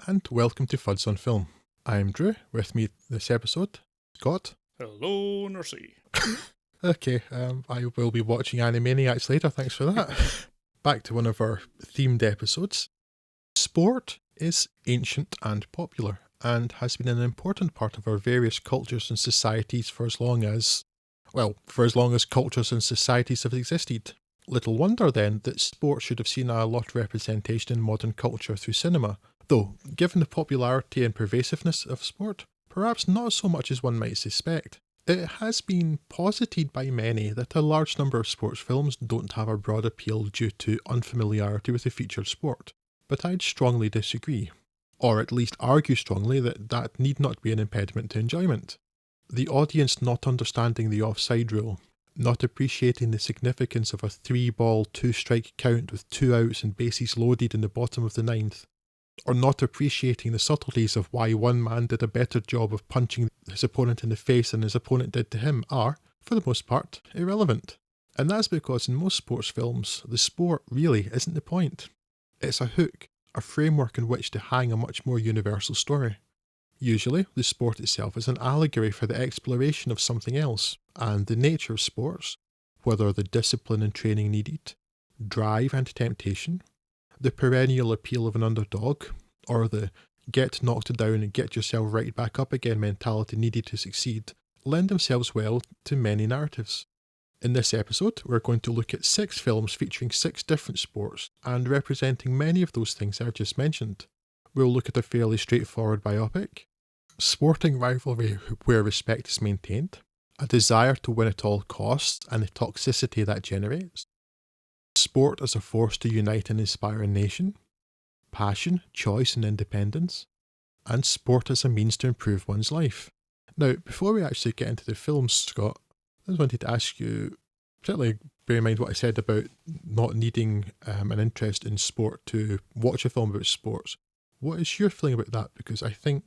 and welcome to Fuds on Film. I'm Drew. With me this episode, Scott. Hello, Nursey. Okay, I will be watching Animaniacs later, thanks for that. Back to one of our themed episodes. Sport is ancient and popular, and has been an important part of our various cultures and societies for as long as cultures and societies have existed. Little wonder then that sport should have seen a lot of representation in modern culture through cinema, though, given the popularity and pervasiveness of sport, perhaps not so much as one might suspect. It has been posited by many that a large number of sports films don't have a broad appeal due to unfamiliarity with the featured sport, but I'd strongly disagree, or at least argue strongly that that need not be an impediment to enjoyment. The audience not understanding the offside rule, not appreciating the significance of a 3-ball, 2-strike count with 2 outs and bases loaded in the bottom of the ninth, or not appreciating the subtleties of why one man did a better job of punching his opponent in the face than his opponent did to him are, for the most part, irrelevant. And that's because in most sports films, the sport really isn't the point. It's a hook, a framework in which to hang a much more universal story. Usually, the sport itself is an allegory for the exploration of something else, and the nature of sports, whether the discipline and training needed, drive and temptation, the perennial appeal of an underdog, or the get knocked down and get yourself right back up again mentality needed to succeed, lend themselves well to many narratives. In this episode, we're going to look at 6 films featuring 6 different sports and representing many of those things I just mentioned. We'll look at a fairly straightforward biopic, sporting rivalry where respect is maintained, a desire to win at all costs and the toxicity that generates, sport as a force to unite and inspire a nation, passion, choice and independence, and sport as a means to improve one's life. Now, before we actually get into the films, Scott, I just wanted to ask you, particularly bear in mind what I said about not needing an interest in sport to watch a film about sports. What is your feeling about that? Because I think,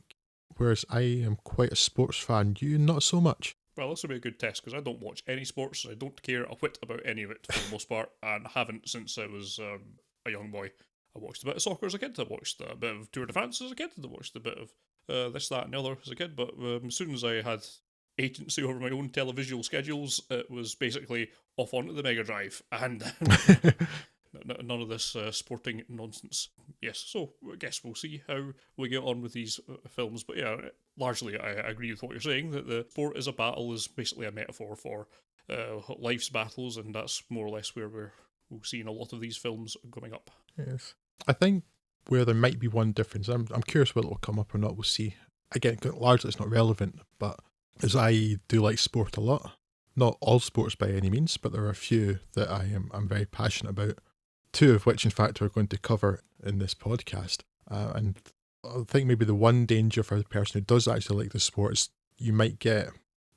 whereas I am quite a sports fan, you not so much. Well, this will be a good test because I don't watch any sports. I don't care a whit about any of it for the most part, and haven't since I was a young boy. I watched a bit of soccer as a kid. I watched a bit of Tour de France as a kid. I watched a bit of this, that, and the other as a kid. But as soon as I had agency over my own televisual schedules, it was basically off onto the Mega Drive and none of this sporting nonsense. Yes, so I guess we'll see how we get on with these films. But yeah, largely I agree with what you're saying, that the sport is a battle is basically a metaphor for life's battles, and that's more or less where we'll see in a lot of these films coming up. Yes. I think where there might be one difference, I'm curious whether it will come up or not, we'll see. Again, largely it's not relevant, but as I do like sport a lot, not all sports by any means, but there are a few that I'm very passionate about. 2 of which, in fact, we're going to cover in this podcast. And I think maybe the one danger for the person who does actually like the sport is you might get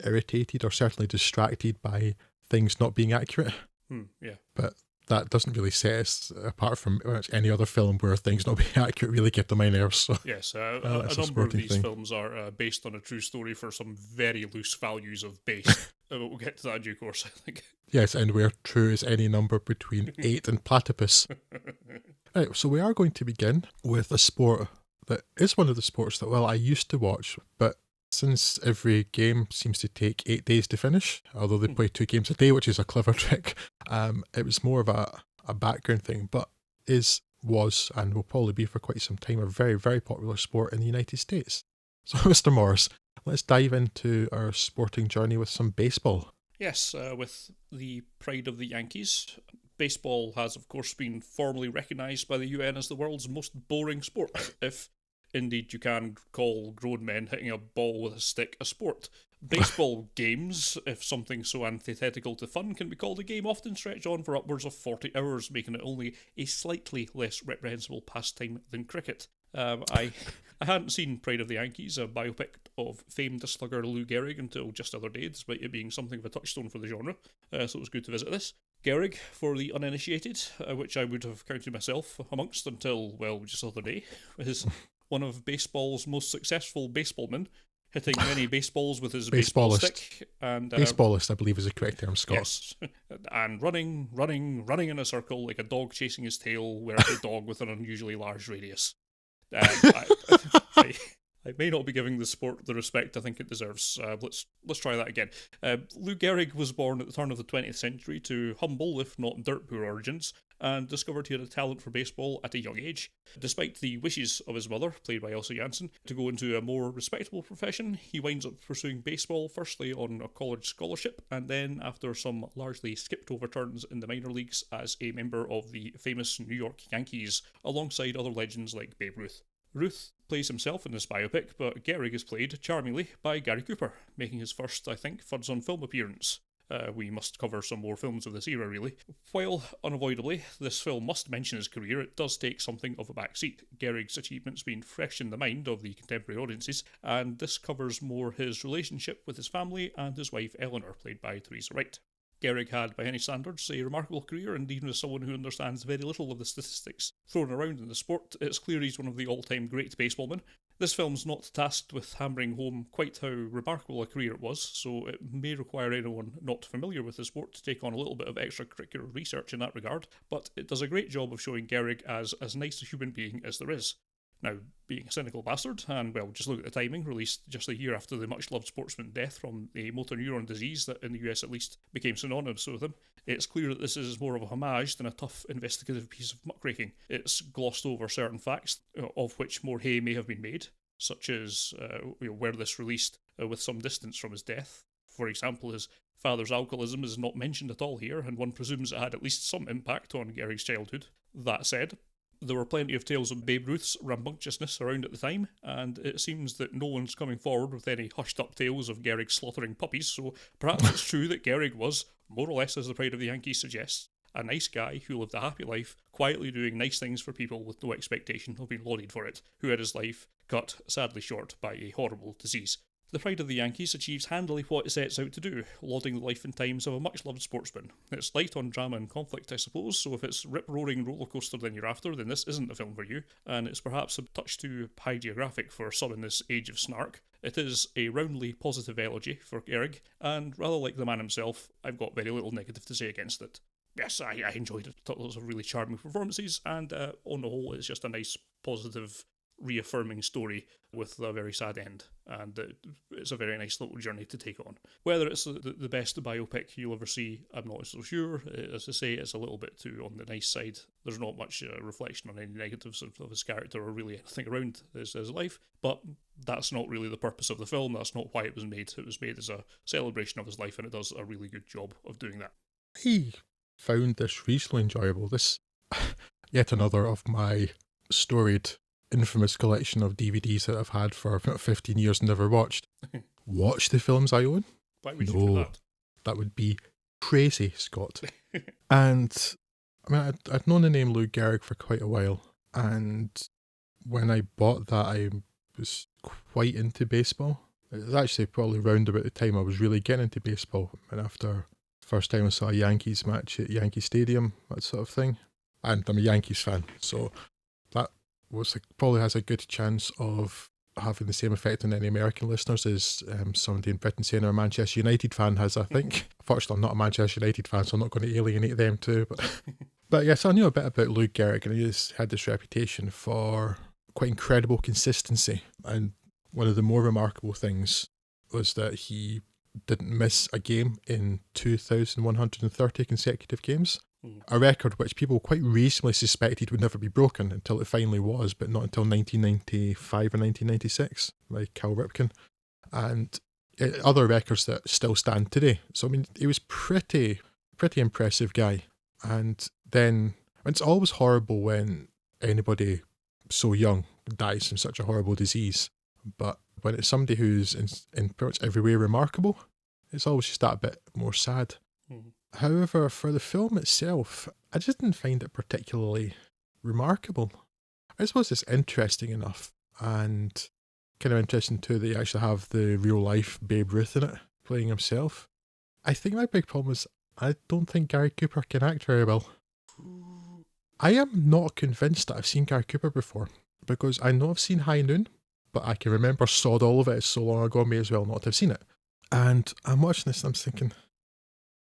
irritated or certainly distracted by things not being accurate. Yeah. But that doesn't really set us apart from any other film where things not being accurate really get on my nerves. So. Yes, a number of these films are based on a true story for some very loose values of base. But we'll get to that in due course, I think. Yes, and where true is any number between 8 and platypus. Right, so we are going to begin with a sport that is one of the sports that, I used to watch, but since every game seems to take 8 days to finish, although they play 2 games a day, which is a clever trick, it was more of a background thing, but was, and will probably be for quite some time, a very, very popular sport in the United States. So, Mr. Morris, let's dive into our sporting journey with some baseball. Yes, with the pride of the Yankees. Baseball has, of course, been formally recognised by the UN as the world's most boring sport, if indeed you can call grown men hitting a ball with a stick a sport. Baseball games, if something so antithetical to fun, can be called a game, often stretch on for upwards of 40 hours, making it only a slightly less reprehensible pastime than cricket. I hadn't seen Pride of the Yankees, a biopic of famed slugger Lou Gehrig, until just the other day, despite it being something of a touchstone for the genre, so it was good to visit this. Gehrig, for the uninitiated, which I would have counted myself amongst until, just the other day, is one of baseball's most successful baseballmen, hitting many baseballs with his baseball stick. And baseballist, I believe, is the correct term, Scott. Yes, and running in a circle like a dog chasing his tail, whereas a dog with an unusually large radius. I, I, I may not be giving the sport the respect I think it deserves. Let's try that again. Lou Gehrig was born at the turn of the 20th century to humble, if not dirt poor origins, and discovered he had a talent for baseball at a young age. Despite the wishes of his mother, played by Elsa Janssen, to go into a more respectable profession, he winds up pursuing baseball firstly on a college scholarship, and then after some largely skipped over turns in the minor leagues as a member of the famous New York Yankees, alongside other legends like Babe Ruth. Ruth plays himself in this biopic, but Gehrig is played, charmingly, by Gary Cooper, making his first, I think, Fuds on Film appearance. We must cover some more films of this era, really. While, unavoidably, this film must mention his career, it does take something of a backseat, Gehrig's achievements being fresh in the mind of the contemporary audiences, and this covers more his relationship with his family and his wife Eleanor, played by Theresa Wright. Gehrig had, by any standards, a remarkable career, and even as someone who understands very little of the statistics thrown around in the sport, it's clear he's one of the all-time great baseballmen. This film's not tasked with hammering home quite how remarkable a career it was, so it may require anyone not familiar with the sport to take on a little bit of extracurricular research in that regard, but it does a great job of showing Gehrig as nice a human being as there is. Now, being a cynical bastard, and well, just look at the timing, released just a year after the much-loved sportsman's death from a motor neuron disease that in the US at least became synonymous with him, it's clear that this is more of a homage than a tough investigative piece of muckraking. It's glossed over certain facts, of which more hay may have been made, such as where this released with some distance from his death. For example, his father's alcoholism is not mentioned at all here, and one presumes it had at least some impact on Gehrig's childhood. That said, there were plenty of tales of Babe Ruth's rambunctiousness around at the time, and it seems that no one's coming forward with any hushed-up tales of Gehrig slaughtering puppies, so perhaps it's true that Gehrig was, more or less as the Pride of the Yankees suggests, a nice guy who lived a happy life, quietly doing nice things for people with no expectation of being lauded for it, who had his life cut sadly short by a horrible disease. The Pride of the Yankees achieves handily what it sets out to do, lauding the life and times of a much-loved sportsman. It's light on drama and conflict, I suppose, so if it's rip-roaring rollercoaster than you're after, then this isn't the film for you, and it's perhaps a touch too hagiographic for some in this age of snark. It is a roundly positive elegy for Gehrig, and rather like the man himself, I've got very little negative to say against it. Yes, I enjoyed it. I thought those were really charming performances, and on the whole, it's just a nice, positive, reaffirming story with a very sad end, and it's a very nice little journey to take on. Whether it's the best biopic you'll ever see, I'm not so sure. As I say, it's a little bit too on the nice side. There's not much reflection on any negatives of his character or really anything around his life, but that's not really the purpose of the film. That's not why it was made. It was made as a celebration of his life, and it does a really good job of doing that. I found this reasonably enjoyable. This, yet another of my storied infamous collection of DVDs that I've had for about 15 years and never watched. Watch the films I own? Why would you do that? That would be crazy, Scott. And I mean, I'd known the name Lou Gehrig for quite a while, and when I bought that, I was quite into baseball. It was actually probably round about the time I was really getting into baseball, and after first time I saw a Yankees match at Yankee Stadium, that sort of thing. And I'm a Yankees fan, so that probably has a good chance of having the same effect on any American listeners as somebody in Britain saying they're a Manchester United fan has, I think. Unfortunately, I'm not a Manchester United fan, so I'm not going to alienate them too. But yes, I knew a bit about Lou Gehrig, and he had this reputation for quite incredible consistency. And one of the more remarkable things was that he didn't miss a game in 2,130 consecutive games. A record which people quite reasonably suspected would never be broken until it finally was, but not until 1995 or 1996 by Cal Ripken. And other records that still stand today. So, I mean, he was pretty impressive guy. And then, it's always horrible when anybody so young dies from such a horrible disease. But when it's somebody who's in pretty much every way remarkable, it's always just that bit more sad. However, for the film itself, I just didn't find it particularly remarkable. I suppose it's interesting enough, and kind of interesting too that you actually have the real life Babe Ruth in it, playing himself. I think my big problem is I don't think Gary Cooper can act very well. I am not convinced that I've seen Gary Cooper before, because I know I've seen High Noon, but I can remember sod all of it. It's so long ago, I may as well not have seen it. And I'm watching this and I'm thinking,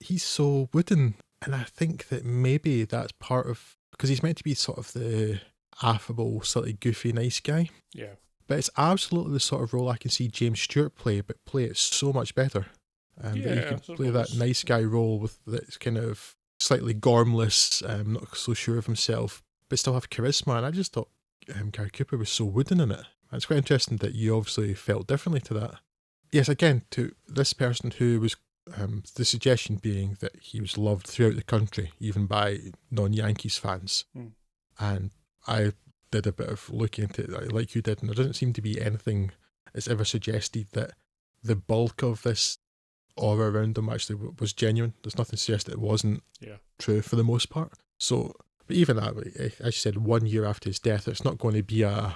he's so wooden, and I think that maybe that's part of, because he's meant to be sort of the affable, slightly goofy, nice guy. Yeah. But it's absolutely the sort of role I can see James Stewart play, but play it so much better. That you Yeah, I can play that suppose. nice guy role with that kind of slightly gormless, not so sure of himself, but still have charisma. And I just thought Gary Cooper was so wooden in it. And it's quite interesting that you obviously felt differently to that. Yes, again, to this person who was, the suggestion being that he was loved throughout the country, even by non-Yankees fans. Hmm. And I did a bit of looking into it like you did, and there doesn't seem to be anything that's ever suggested that the bulk of this aura around him actually was genuine. There's nothing to suggest that it wasn't true for the most part. So, but even that, as you said, 1 year after his death, it's not going to be a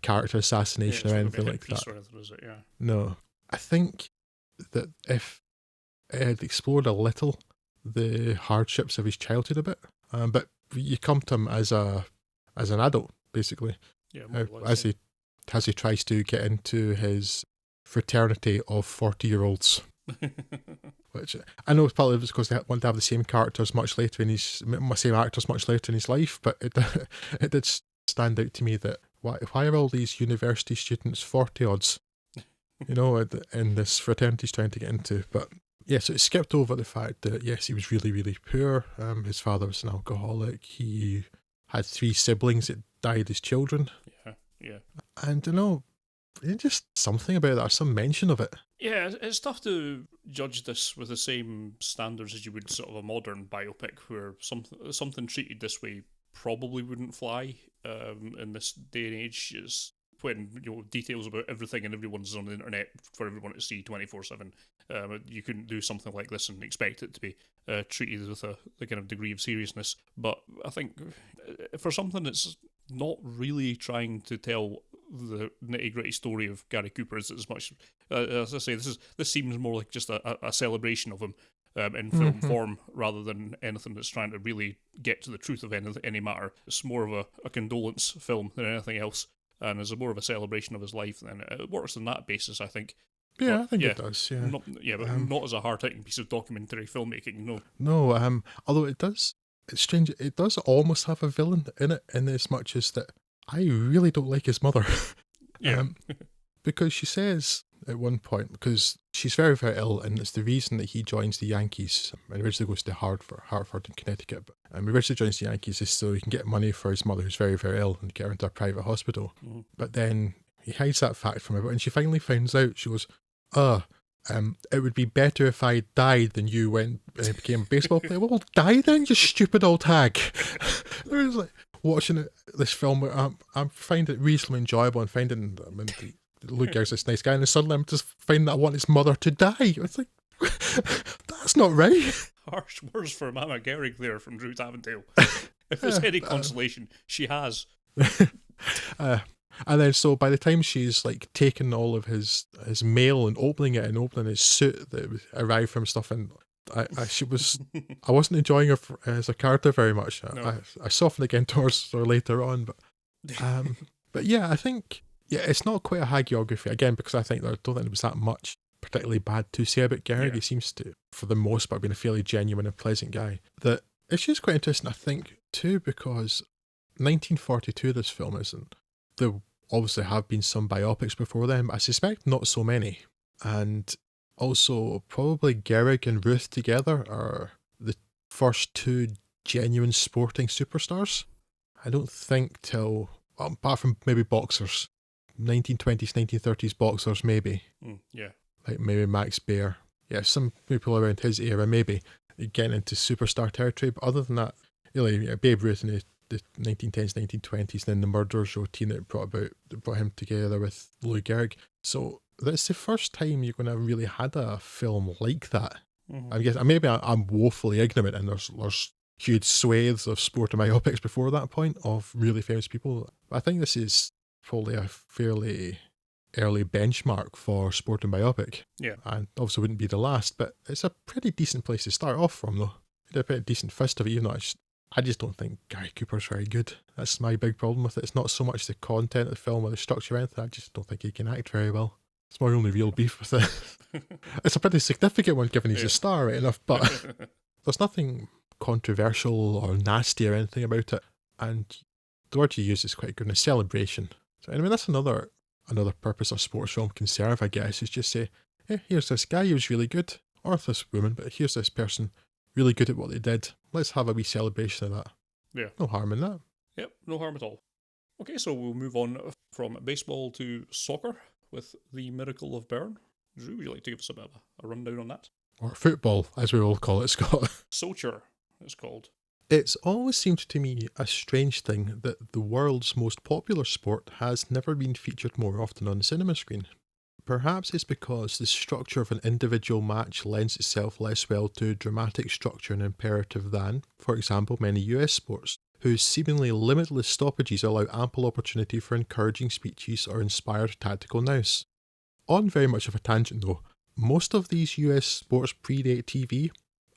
character assassination or anything like that. Or anything, is it? Yeah. No. I think that if it had explored a little the hardships of his childhood a bit, but you come to him as an adult, basically, Yeah, as he tries to get into his fraternity of 40-year-olds. Which I know partly it's because they want to have the same characters much later in same actors much later in his life, but it did stand out to me that why are all these university students 40 odds, in this fraternity he's trying to get into. But yeah, so it skipped over the fact that yes, he was really, really poor. His father was an alcoholic. He had 3 siblings that died as children. Yeah. And just something about that, or some mention of it. Yeah, it's tough to judge this with the same standards as you would sort of a modern biopic, where something treated this way probably wouldn't fly in this day and age. Is when details about everything and everyone's on the internet for everyone to see 24/7. You couldn't do something like this and expect it to be treated with the kind of degree of seriousness. But I think for something that's not really trying to tell the nitty-gritty story of Gary Cooper as much, as I say, this seems more like just a celebration of him in film form rather than anything that's trying to really get to the truth of any matter. It's more of a condolence film than anything else, and is more of a celebration of his life, and it works on that basis, I think. Yeah, but, I think it does. Yeah, but not as a hard-hitting piece of documentary filmmaking. No. No. Although it does, it's strange. It does almost have a villain in it, in as much as that I really don't like his mother. Yeah. Because she says at one point, because she's very, very ill, and it's the reason that he joins the Yankees, and originally goes to Hartford in Connecticut, but originally joins the Yankees is so he can get money for his mother who's very, very ill and get her into a private hospital. Mm-hmm. But then he hides that fact from her, and she finally finds out. She goes, it would be better if I died than you went and became a baseball player. Well, die then, you stupid old hag. I was like, watching this film, I'm finding it reasonably enjoyable and finding Lou Gehrig's this nice guy, and then suddenly I'm just finding that I want his mother to die. It's like, that's not right. Harsh words for Mama Gehrig there from Drew Avondale. If there's any consolation, she has. And then so by the time she's like taking all of his mail and opening it and opening his suit that arrived from stuff, and I wasn't enjoying her as a character very much. No. I softened again towards her later on, but yeah, I think it's not quite a hagiography again, because I don't think there was that much particularly bad to say about Gehrig. He seems to, for the most part, being a fairly genuine and pleasant guy. That it's just quite interesting, I think, too, because 1942 this film isn't. There obviously have been some biopics before then, but I suspect not so many. And also, probably Gehrig and Ruth together are the first 2 genuine sporting superstars. I don't think till, apart from maybe boxers, 1920s, 1930s boxers maybe. Yeah. Like maybe Max Baer. Yeah, some people around his era maybe getting into superstar territory, but other than that, really, Babe Ruth in the 1910s, 1920s, then the Murderers routine that brought him together with Lou Gehrig. So that's the first time you're going to have really had a film like that. Mm-hmm. I guess maybe I'm woefully ignorant, and there's huge swathes of sport and biopics before that point of really famous people. But I think this is probably a fairly early benchmark for sport and biopic. Yeah. And obviously wouldn't be the last, but it's a pretty decent place to start off from, though. He did a pretty decent fist of it, even though I just don't think Gary Cooper's very good. That's my big problem with it. It's not so much the content of the film or the structure or anything. I just don't think he can act very well. It's my only real beef with it. It's a pretty significant one, given he's a star, right enough, but there's nothing controversial or nasty or anything about it. And The word you use is quite good, a celebration. So anyway, that's another purpose a sports film can serve, I guess, is just say, hey, here's this guy who's really good, or this woman, but here's this person really good at what they did. Let's have a wee celebration of that. Yeah. No harm in that. Yep, no harm at all. Okay, so we'll move on from baseball to soccer with The Miracle of Bern. Drew, would you like to give us a bit of a rundown on that? Or football, as we all call it, Scott. Soccer, it's called. It's always seemed to me a strange thing that the world's most popular sport has never been featured more often on the cinema screen. Perhaps it's because the structure of an individual match lends itself less well to dramatic structure and imperative than, for example, many US sports, whose seemingly limitless stoppages allow ample opportunity for encouraging speeches or inspired tactical nous. On very much of a tangent though, most of these US sports predate TV,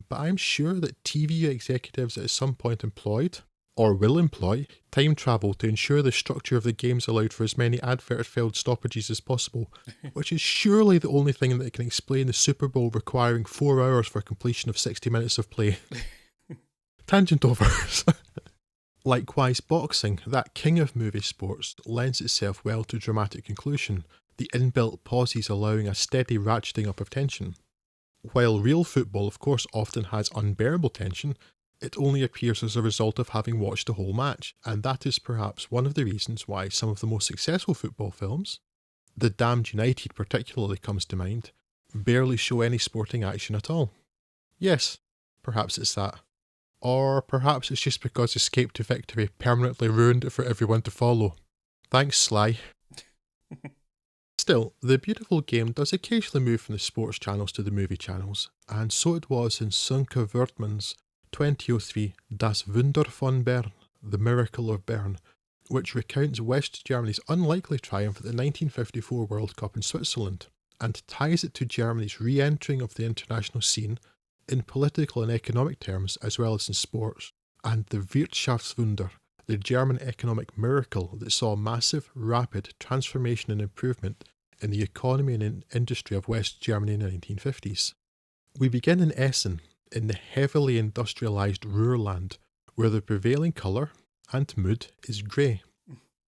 but I'm sure that TV executives at some point employed, or will employ, time travel to ensure the structure of the games allowed for as many advert-filled stoppages as possible, which is surely the only thing that can explain the Super Bowl requiring 4 hours for completion of 60 minutes of play. Tangent over. Likewise, boxing, that king of movie sports, lends itself well to dramatic conclusion, the inbuilt pauses allowing a steady ratcheting up of tension. While real football, of course, often has unbearable tension, it only appears as a result of having watched the whole match, and that is perhaps one of the reasons why some of the most successful football films, The Damned United particularly comes to mind, barely show any sporting action at all. Yes, perhaps it's that. Or perhaps it's just because Escape to Victory permanently ruined it for everyone to follow. Thanks, Sly. Still, the beautiful game does occasionally move from the sports channels to the movie channels, and so it was in Sönke Wertmann's 2003 Das Wunder von Bern, The Miracle of Bern, which recounts West Germany's unlikely triumph at the 1954 World Cup in Switzerland, and ties it to Germany's re-entering of the international scene in political and economic terms as well as in sports, and the Wirtschaftswunder, the German economic miracle that saw massive, rapid transformation and improvement in the economy and industry of West Germany in the 1950s. We begin in Essen, in the heavily industrialised Ruhrland, where the prevailing colour and mood is grey.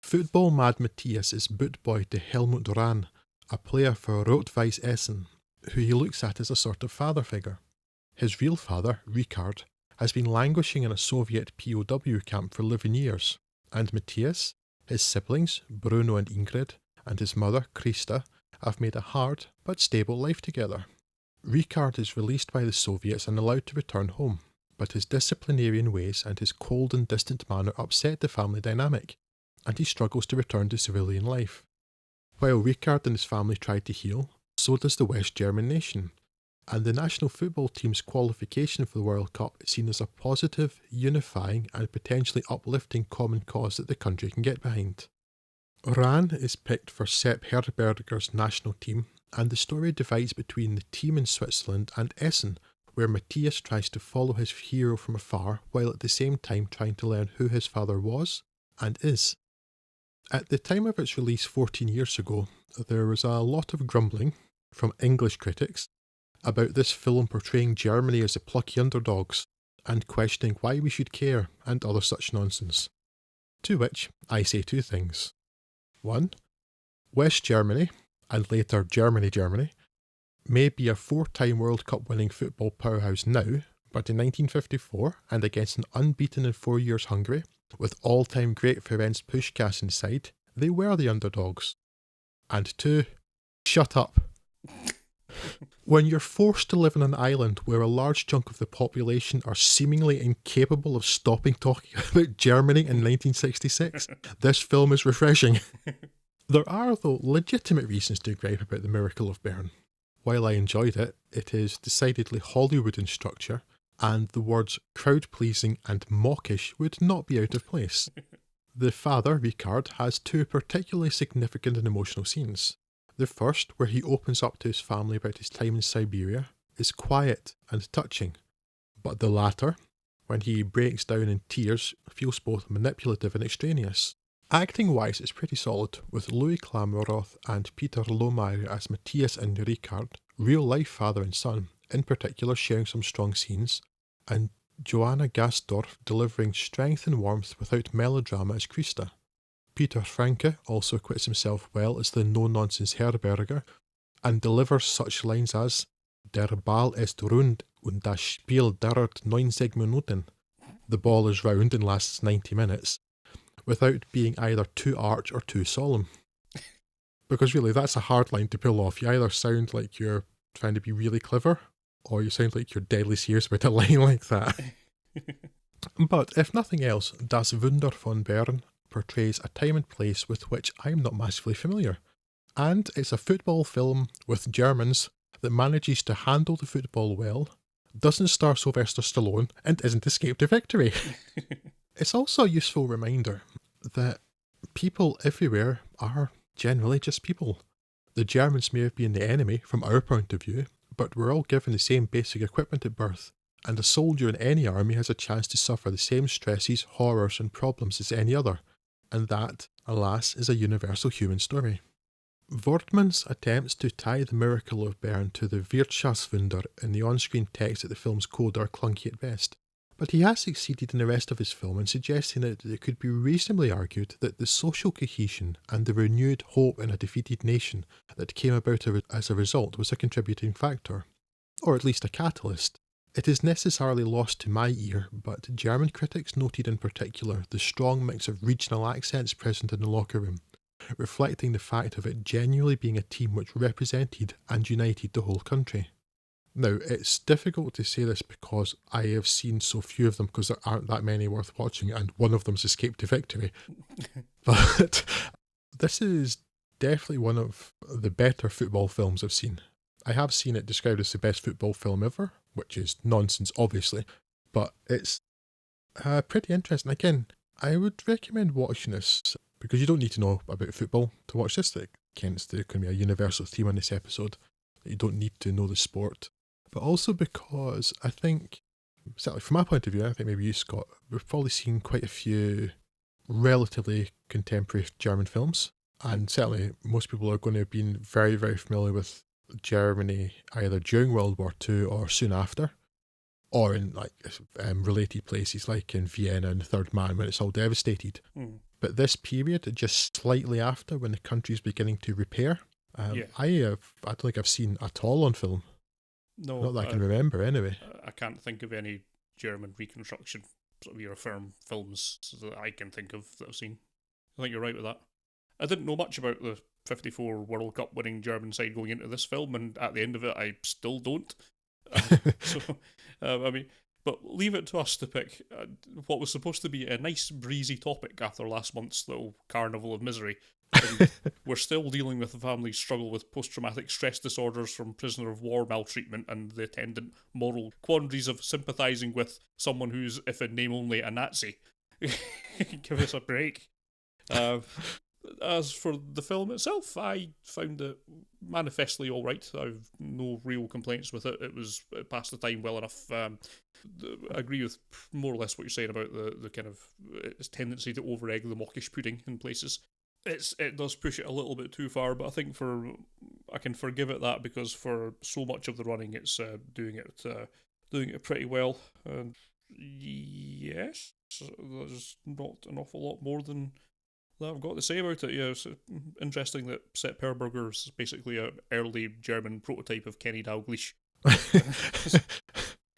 Football mad Matthias is boot boy to Helmut Rahn, a player for Rot-Weiss Essen, who he looks at as a sort of father figure. His real father, Ricard, has been languishing in a Soviet POW camp for 11 years, and Matthias, his siblings, Bruno and Ingrid, and his mother, Christa, have made a hard but stable life together. Ricard is released by the Soviets and allowed to return home, but his disciplinarian ways and his cold and distant manner upset the family dynamic, and he struggles to return to civilian life. While Ricard and his family try to heal, so does the West German nation, and the national football team's qualification for the World Cup is seen as a positive, unifying and potentially uplifting common cause that the country can get behind. Rahn is picked for Sepp Herberger's national team, and the story divides between the team in Switzerland and Essen, where Matthias tries to follow his hero from afar while at the same time trying to learn who his father was and is. At the time of its release 14 years ago, there was a lot of grumbling from English critics about this film portraying Germany as the plucky underdogs and questioning why we should care and other such nonsense. To which I say two things. 1. West Germany, and later Germany, may be a 4-time World Cup winning football powerhouse now, but in 1954, and against an unbeaten in 4 years Hungary, with all-time great Ferenc Puskás inside, they were the underdogs. And 2. Shut up. When you're forced to live on an island where a large chunk of the population are seemingly incapable of stopping talking about Germany in 1966, this film is refreshing. There are, though, legitimate reasons to gripe about The Miracle of Bern. While I enjoyed it, it is decidedly Hollywood in structure, and the words crowd-pleasing and mawkish would not be out of place. The father, Ricard, has 2 particularly significant and emotional scenes. The first, where he opens up to his family about his time in Siberia, is quiet and touching, but the latter, when he breaks down in tears, feels both manipulative and extraneous. Acting-wise, it's pretty solid, with Louis Klamroth and Peter Lohmeyer as Matthias and Ricard, real-life father and son, in particular sharing some strong scenes, and Joanna Gasdorf delivering strength and warmth without melodrama as Christa. Peter Franke also acquits himself well as the no-nonsense Herberger, and delivers such lines as Der Ball ist rund und das Spiel dauert 90 Minuten. The ball is round and lasts 90 minutes, without being either too arch or too solemn. Because really, that's a hard line to pull off. You either sound like you're trying to be really clever, or you sound like you're deadly serious about a line like that. But if nothing else, Das Wunder von Bern portrays a time and place with which I'm not massively familiar. And it's a football film with Germans that manages to handle the football well, doesn't star Sylvester Stallone, and isn't escape to victory. It's also a useful reminder that people everywhere are generally just people. The Germans may have been the enemy from our point of view, but we're all given the same basic equipment at birth, and a soldier in any army has a chance to suffer the same stresses, horrors and problems as any other, and that, alas, is a universal human story. Wortmann's attempts to tie the miracle of Bern to the Wirtschaftswunder in the on-screen text at the film's code are clunky at best, but he has succeeded in the rest of his film in suggesting that it could be reasonably argued that the social cohesion and the renewed hope in a defeated nation that came about as a result was a contributing factor, or at least a catalyst. It is necessarily lost to my ear, but German critics noted in particular the strong mix of regional accents present in the locker room, reflecting the fact of it genuinely being a team which represented and united the whole country. Now, it's difficult to say this because I have seen so few of them because there aren't that many worth watching, and one of them's Escape to Victory. But this is definitely one of the better football films I've seen. I have seen it described as the best football film ever, which is nonsense, obviously, but it's pretty interesting. Again, I would recommend watching this because you don't need to know about football to watch this. Again, it's going to be a universal theme on this episode. You don't need to know the sport. But also because I think, certainly from my point of view, I think maybe you, Scott, we've probably seen quite a few relatively contemporary German films. And certainly most people are going to have been very, very familiar with Germany either during World War II or soon after, or in related places like in Vienna and the Third Man when it's all devastated. But this period, just slightly after, when the country's beginning to repair, I don't think I've seen at all on film. No, not that I can remember anyway. I can't think of any German reconstruction sort of Eurofilm films that I can think of that I've seen. I think you're right with that. I didn't know much about the 54 World Cup winning German side going into this film, and at the end of it, I still don't. But leave it to us to pick what was supposed to be a nice breezy topic after last month's little carnival of misery. And we're still dealing with the family's struggle with post-traumatic stress disorders from prisoner of war maltreatment and the attendant moral quandaries of sympathising with someone who's, if in name only, a Nazi. Give us a break. As for the film itself, I found it manifestly alright. I've no real complaints with it. It passed the time well enough. I agree with more or less what you're saying about the kind of its tendency to over-egg the mawkish pudding in places. It does push it a little bit too far, but I think I can forgive it that because for so much of the running, it's doing it pretty well. And yes, there's not an awful lot more than that I've got to say about it. Yeah, it's interesting that Sepp Herberger is basically an early German prototype of Kenny Dalglish.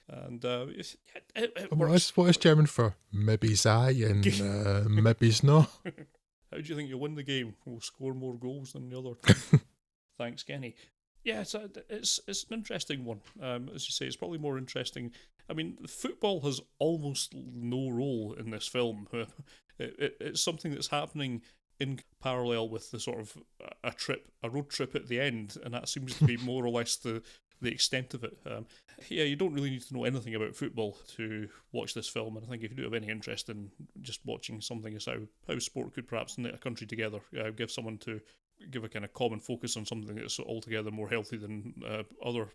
And it works. What is German for? Maybe's I and maybe's no. How do you think you'll win the game? We'll score more goals than the other team. Thanks, Kenny. Yeah, it's an interesting one. As you say, it's probably more interesting. I mean, football has almost no role in this film. It's something that's happening in parallel with the sort of a road trip at the end, and that seems to be more or less the extent of it. You don't really need to know anything about football to watch this film, and I think if you do have any interest in just watching something as how sport could perhaps knit a country together, give a kind of common focus on something that's altogether more healthy than other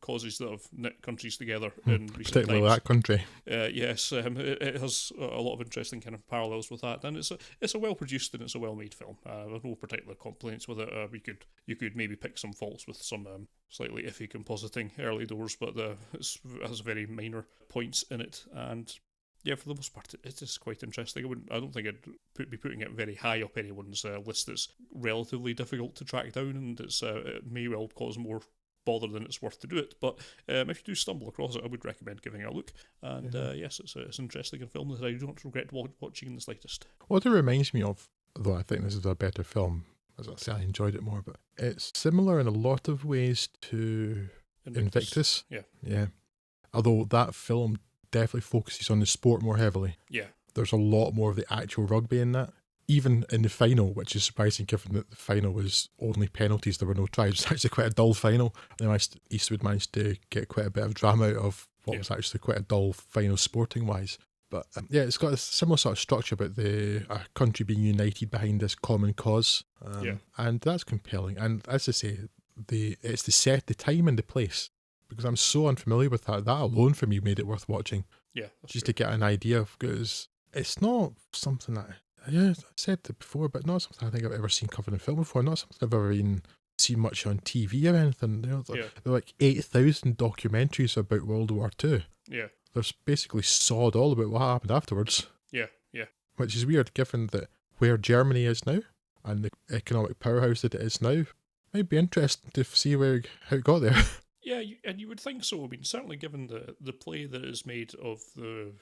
causes that have knit countries together in recent Particularly times. that country. Yes, it has a lot of interesting kind of parallels with that, and it's a well produced and it's a well made film. There's no particular complaints with it. You could maybe pick some faults with some slightly iffy compositing early doors, but it has very minor points in it, and yeah, for the most part, it is quite interesting. I don't think I'd be putting it very high up anyone's list. It's relatively difficult to track down, and it may well cause more bother than it's worth to do it. But if you do stumble across it, I would recommend giving it a look. And yes, it's an interesting film that I don't regret watching in the slightest. What it reminds me of, though I think this is a better film, as I say, I enjoyed it more, but it's similar in a lot of ways to Invictus. Yeah. Although that film definitely focuses on the sport more heavily. Yeah. There's a lot more of the actual rugby in that. Even in the final, which is surprising given that the final was only penalties, there were no tries. It's actually quite a dull final. And Eastwood managed to get quite a bit of drama out of what was actually quite a dull final sporting wise. But yeah, it's got a similar sort of structure about a country being united behind this common cause. And that's compelling. And as I say, it's the time and the place. Because I'm so unfamiliar with that. That alone for me made it worth watching. Yeah. Just to get an idea of, because it's not something that, I said it before, but not something I think I've ever seen covered in film before. Not something I've ever even seen much on TV or anything. There are like 8,000 documentaries about World War II. Yeah. There's basically sod all about what happened afterwards. Yeah. Which is weird given that where Germany is now and the economic powerhouse that it is now, might be interesting to see how it got there. Yeah, and you would think so. I mean, certainly given the play that is made of the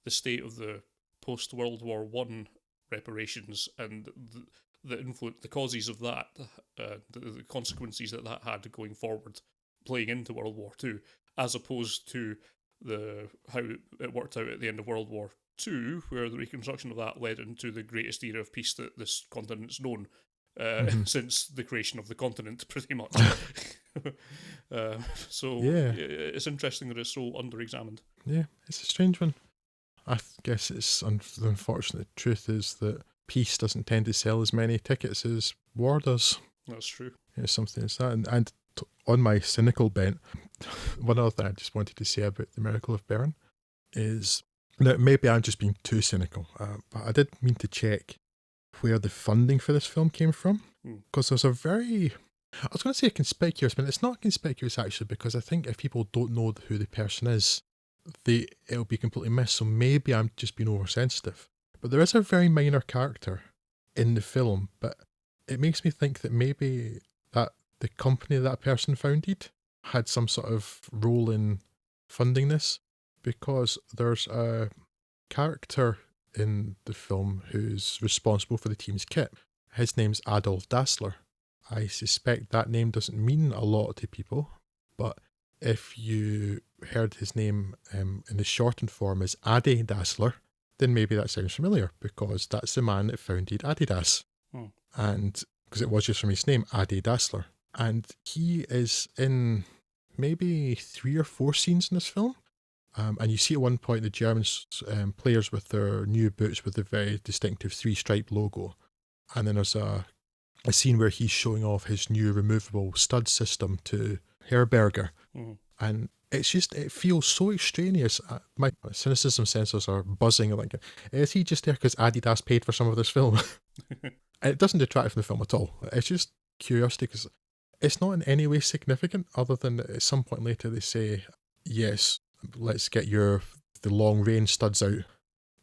state of the post-World War One reparations and the influence, the causes of that, the consequences that had going forward, playing into World War Two, as opposed to how it worked out at the end of World War Two, where the reconstruction of that led into the greatest era of peace that this continent's known since the creation of the continent, pretty much. It's interesting that it's so under-examined. Yeah, it's a strange one. I guess the unfortunate truth is that peace doesn't tend to sell as many tickets as war does. That's true. It's something like that. And on my cynical bent, one other thing I just wanted to say about The Miracle of Bern is, now maybe I'm just being too cynical, but I did mean to check where the funding for this film came from, because there's I was going to say conspicuous, but it's not conspicuous actually, because I think if people don't know who the person is, it'll be completely missed. So maybe I'm just being oversensitive. But there is a very minor character in the film, but it makes me think that maybe that the company that person founded had some sort of role in funding this, because there's a character in the film who's responsible for the team's kit. His name's Adolf Dassler. I suspect that name doesn't mean a lot to people, but if you heard his name in the shortened form as Adi Dassler, then maybe that sounds familiar, because that's the man that founded Adidas. And because it was just from his name, Adi Dassler. And he is in maybe 3 or 4 scenes in this film. And you see at one point the German players with their new boots with the very distinctive 3-stripe logo. And then there's a scene where he's showing off his new removable stud system to Herberger. And it feels so extraneous. My cynicism sensors are buzzing. Like, is he just there because Adidas paid for some of this film? It doesn't detract from the film at all. It's just curiosity, because it's not in any way significant, other than at some point later they say, yes, let's get the long range studs out.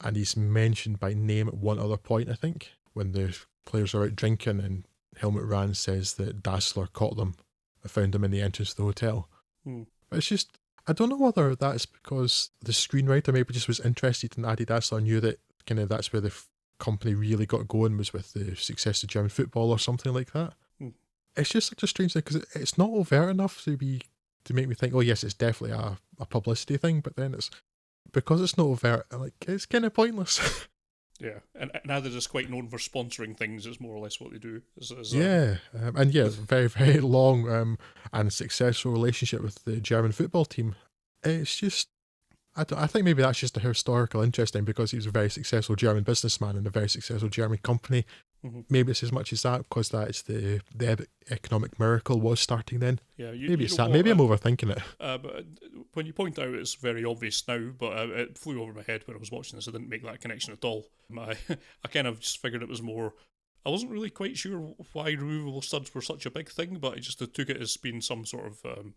And he's mentioned by name at one other point, I think, when the players are out drinking and Helmut Rahn says that Dassler caught them. I found them in the entrance to the hotel. But it's just, I don't know whether that's because the screenwriter maybe just was interested in Adi Dassler and knew that kind of that's where the company really got going, was with the success of German football or something like that. It's just such a strange thing, because it's not overt enough to make me think, oh yes, it's definitely a publicity thing, but then because it's not overt, like, it's kind of pointless. Yeah, and Adidas is quite known for sponsoring things. It's more or less what they do. It's a very, very long and successful relationship with the German football team. It's just, I think maybe that's just a historical interest thing, because he was a very successful German businessman in a very successful German company. Maybe it's as much as that because that's the economic miracle was starting then. Yeah, Maybe it's that. Maybe I'm overthinking it. But when you point out, it's very obvious now, but it flew over my head when I was watching this. I didn't make that connection at all. I kind of just figured it was more. I wasn't really quite sure why removable studs were such a big thing, but I just took it as being some sort of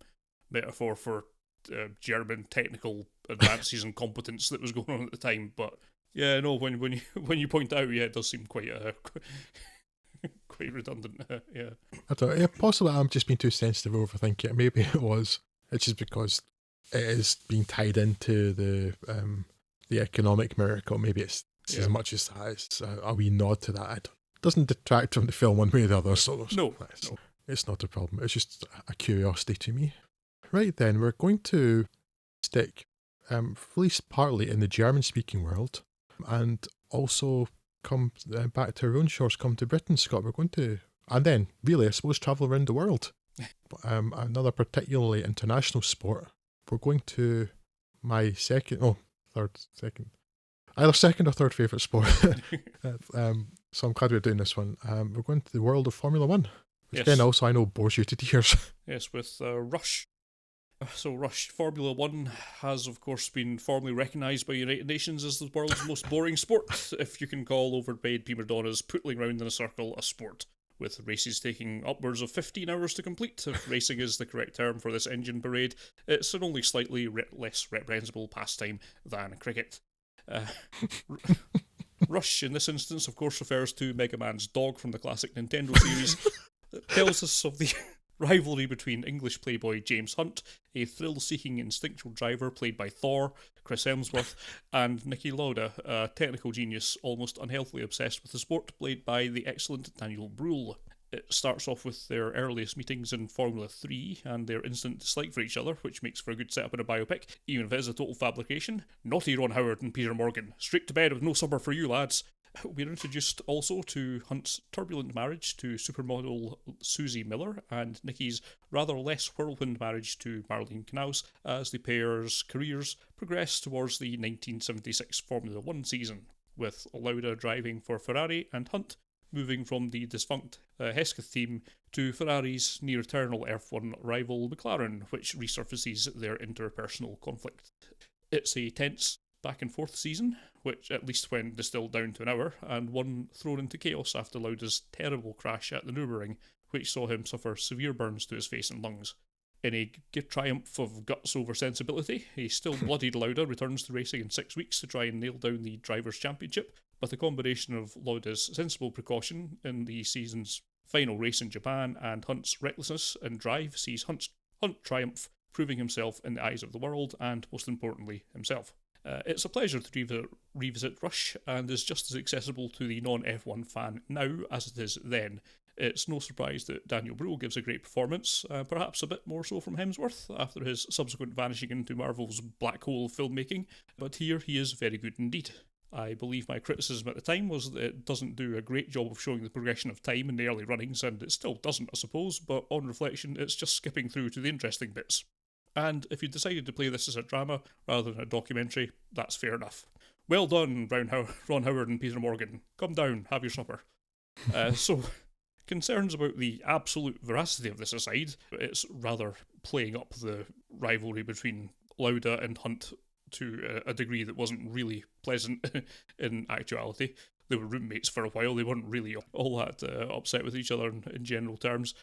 metaphor for German technical advances and competence that was going on at the time. But yeah, no, when you point out, yeah, it does seem quite quite redundant. Yeah, I don't. Yeah, possibly I'm just being too sensitive overthinking it. Maybe it was. It's just because it is being tied into the economic miracle. Maybe it's as much as that. It's a wee nod to that. Doesn't detract from the film one way or the other. So no, it's not a problem. It's just a curiosity to me. Right then, we're going to stick, at least partly in the German-speaking world, and also come back to our own shores, come to Britain, Scott. We're going to, and then, really, I suppose, travel around the world. Another particularly international sport. We're going to my either second or third favourite sport. So I'm glad we're doing this one. We're going to the world of Formula One, which again also I know bores you to tears. Yes, with Rush. So Rush Formula One has, of course, been formally recognised by United Nations as the world's most boring sport, if you can call overpaid prima donnas pootling round in a circle a sport, with races taking upwards of 15 hours to complete. If racing is the correct term for this engine parade, it's an only slightly less reprehensible pastime than cricket. Rush, in this instance, of course, refers to Mega Man's dog from the classic Nintendo series. It tells us of the rivalry between English playboy James Hunt, a thrill-seeking instinctual driver played by Thor, Chris Hemsworth, and Niki Lauda, a technical genius almost unhealthily obsessed with the sport, played by the excellent Daniel Bruhl. It starts off with their earliest meetings in Formula 3 and their instant dislike for each other, which makes for a good setup in a biopic, even if it is a total fabrication. Naughty Ron Howard and Peter Morgan. Straight to bed with no supper for you, lads. We're introduced also to Hunt's turbulent marriage to supermodel Susie Miller and Nicky's rather less whirlwind marriage to Marlene Knaus as the pair's careers progress towards the 1976 Formula 1 season, with Lauda driving for Ferrari and Hunt moving from the defunct Hesketh team to Ferrari's near-eternal F1 rival McLaren, which resurfaces their interpersonal conflict. It's a tense back-and-forth season, which at least when distilled down to an hour, and one thrown into chaos after Lauda's terrible crash at the Nürburgring, which saw him suffer severe burns to his face and lungs. In a triumph of guts over sensibility, a still bloodied Lauda returns to racing in 6 weeks to try and nail down the Drivers' Championship, but a combination of Lauda's sensible precaution in the season's final race in Japan and Hunt's recklessness and drive sees Hunt triumph, proving himself in the eyes of the world and, most importantly, himself. It's a pleasure to revisit Rush, and is just as accessible to the non-F1 fan now as it is then. It's no surprise that Daniel Bruhl gives a great performance, perhaps a bit more so from Hemsworth after his subsequent vanishing into Marvel's black hole filmmaking, but here he is very good indeed. I believe my criticism at the time was that it doesn't do a great job of showing the progression of time in the early runnings, and it still doesn't, I suppose, but on reflection it's just skipping through to the interesting bits. And if you decided to play this as a drama rather than a documentary, that's fair enough. Well done, Ron Howard and Peter Morgan. Come down, have your supper. So, concerns about the absolute veracity of this aside, it's rather playing up the rivalry between Lauda and Hunt to a degree that wasn't really pleasant in actuality. They were roommates for a while, they weren't really all that upset with each other in general terms.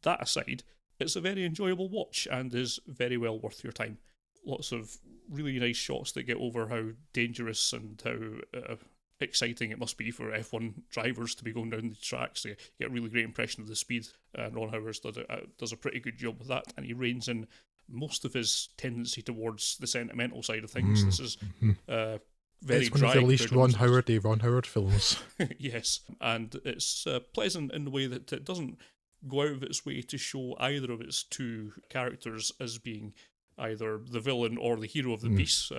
That aside, it's a very enjoyable watch and is very well worth your time. Lots of really nice shots that get over how dangerous and how exciting it must be for F1 drivers to be going down the tracks. You get a really great impression of the speed, and Ron Howard does a pretty good job with that, and he reins in most of his tendency towards the sentimental side of things. This is very it's one dry. of the least Ron Howard films. Yes, and it's pleasant in the way that it doesn't go out of its way to show either of its two characters as being either the villain or the hero of the piece.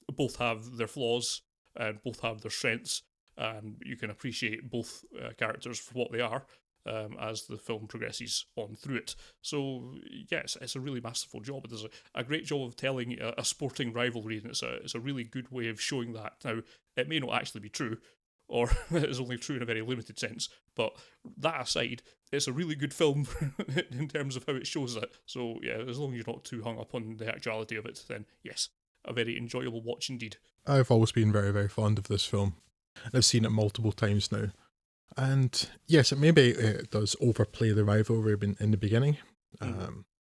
Both have their flaws and both have their strengths, and you can appreciate both characters for what they are as the film progresses on through it. So yes, it's a really masterful job. It does a great job of telling a sporting rivalry, and it's a really good way of showing that. Now, it may not actually be true. or it is only true in a very limited sense. But that aside, it's a really good film in terms of how it shows it. So yeah, as long as you're not too hung up on the actuality of it, then yes, a very enjoyable watch indeed. I've always been very, very fond of this film. I've seen it multiple times now. And yes, it does overplay the rivalry in the beginning.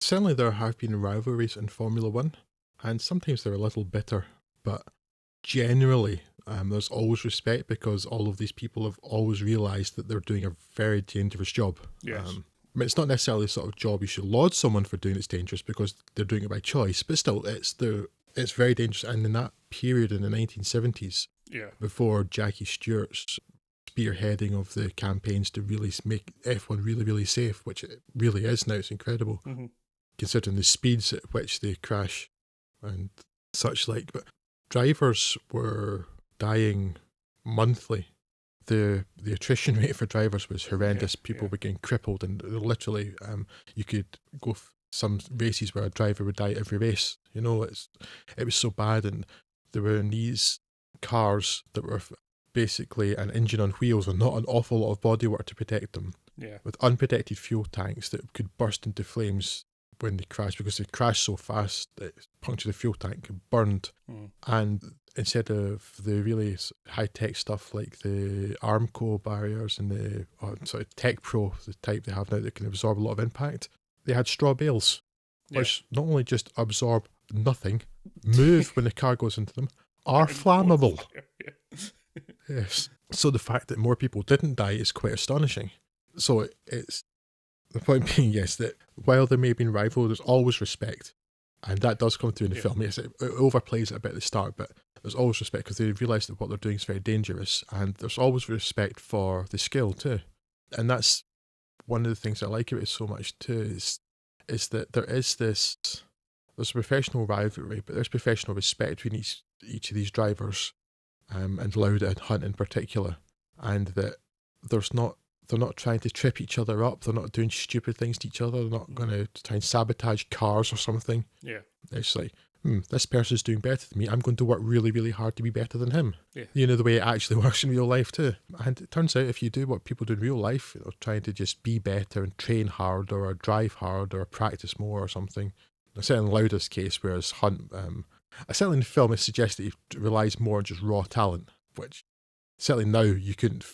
Certainly there have been rivalries in Formula One, and sometimes they're a little bitter, but generally there's always respect because all of these people have always realised that they're doing a very dangerous job. Yes. I mean, it's not necessarily the sort of job you should laud someone for doing it's dangerous because they're doing it by choice, but still, it's very dangerous. And in that period in the 1970s, before Jackie Stewart's spearheading of the campaigns to really make F1 really, really safe, which it really is now, it's incredible, considering the speeds at which they crash and such like. But drivers were dying monthly. The attrition rate for drivers was horrendous. People were getting crippled, and literally you could go some races where a driver would die every race. You know, it was so bad, and there were these cars that were basically an engine on wheels and not an awful lot of bodywork to protect them, with unprotected fuel tanks that could burst into flames when they crashed because they crashed so fast that it punctured the fuel tank and burned. And instead of the really high-tech stuff like the Armco barriers and the sort of Tech Pro, the type they have now that can absorb a lot of impact, they had straw bales, which not only just absorb nothing, move when the car goes into them, are flammable. Yes. So the fact that more people didn't die is quite astonishing. So it's the point being, yes, that while there may have been rivalry, there's always respect. And that does come through in the film. Yes, it overplays it a bit at the start, but there's always respect because they realise that what they're doing is very dangerous. And there's always respect for the skill too. And that's one of the things I like about it so much too, is that there's a professional rivalry, but there's professional respect between each of these drivers. And Lauda and Hunt in particular, and that they're not trying to trip each other up, they're not doing stupid things to each other, they're not going to try and sabotage cars or something. It's like, this person's doing better than me, I'm going to work really, really hard to be better than him. You know, the way it actually works in real life too. And it turns out if you do what people do in real life, trying to just be better and train harder or drive harder or practice more or something, certainly in Lauda's case, whereas Hunt, certainly in the film, it suggests that he relies more on just raw talent, which certainly now you couldn't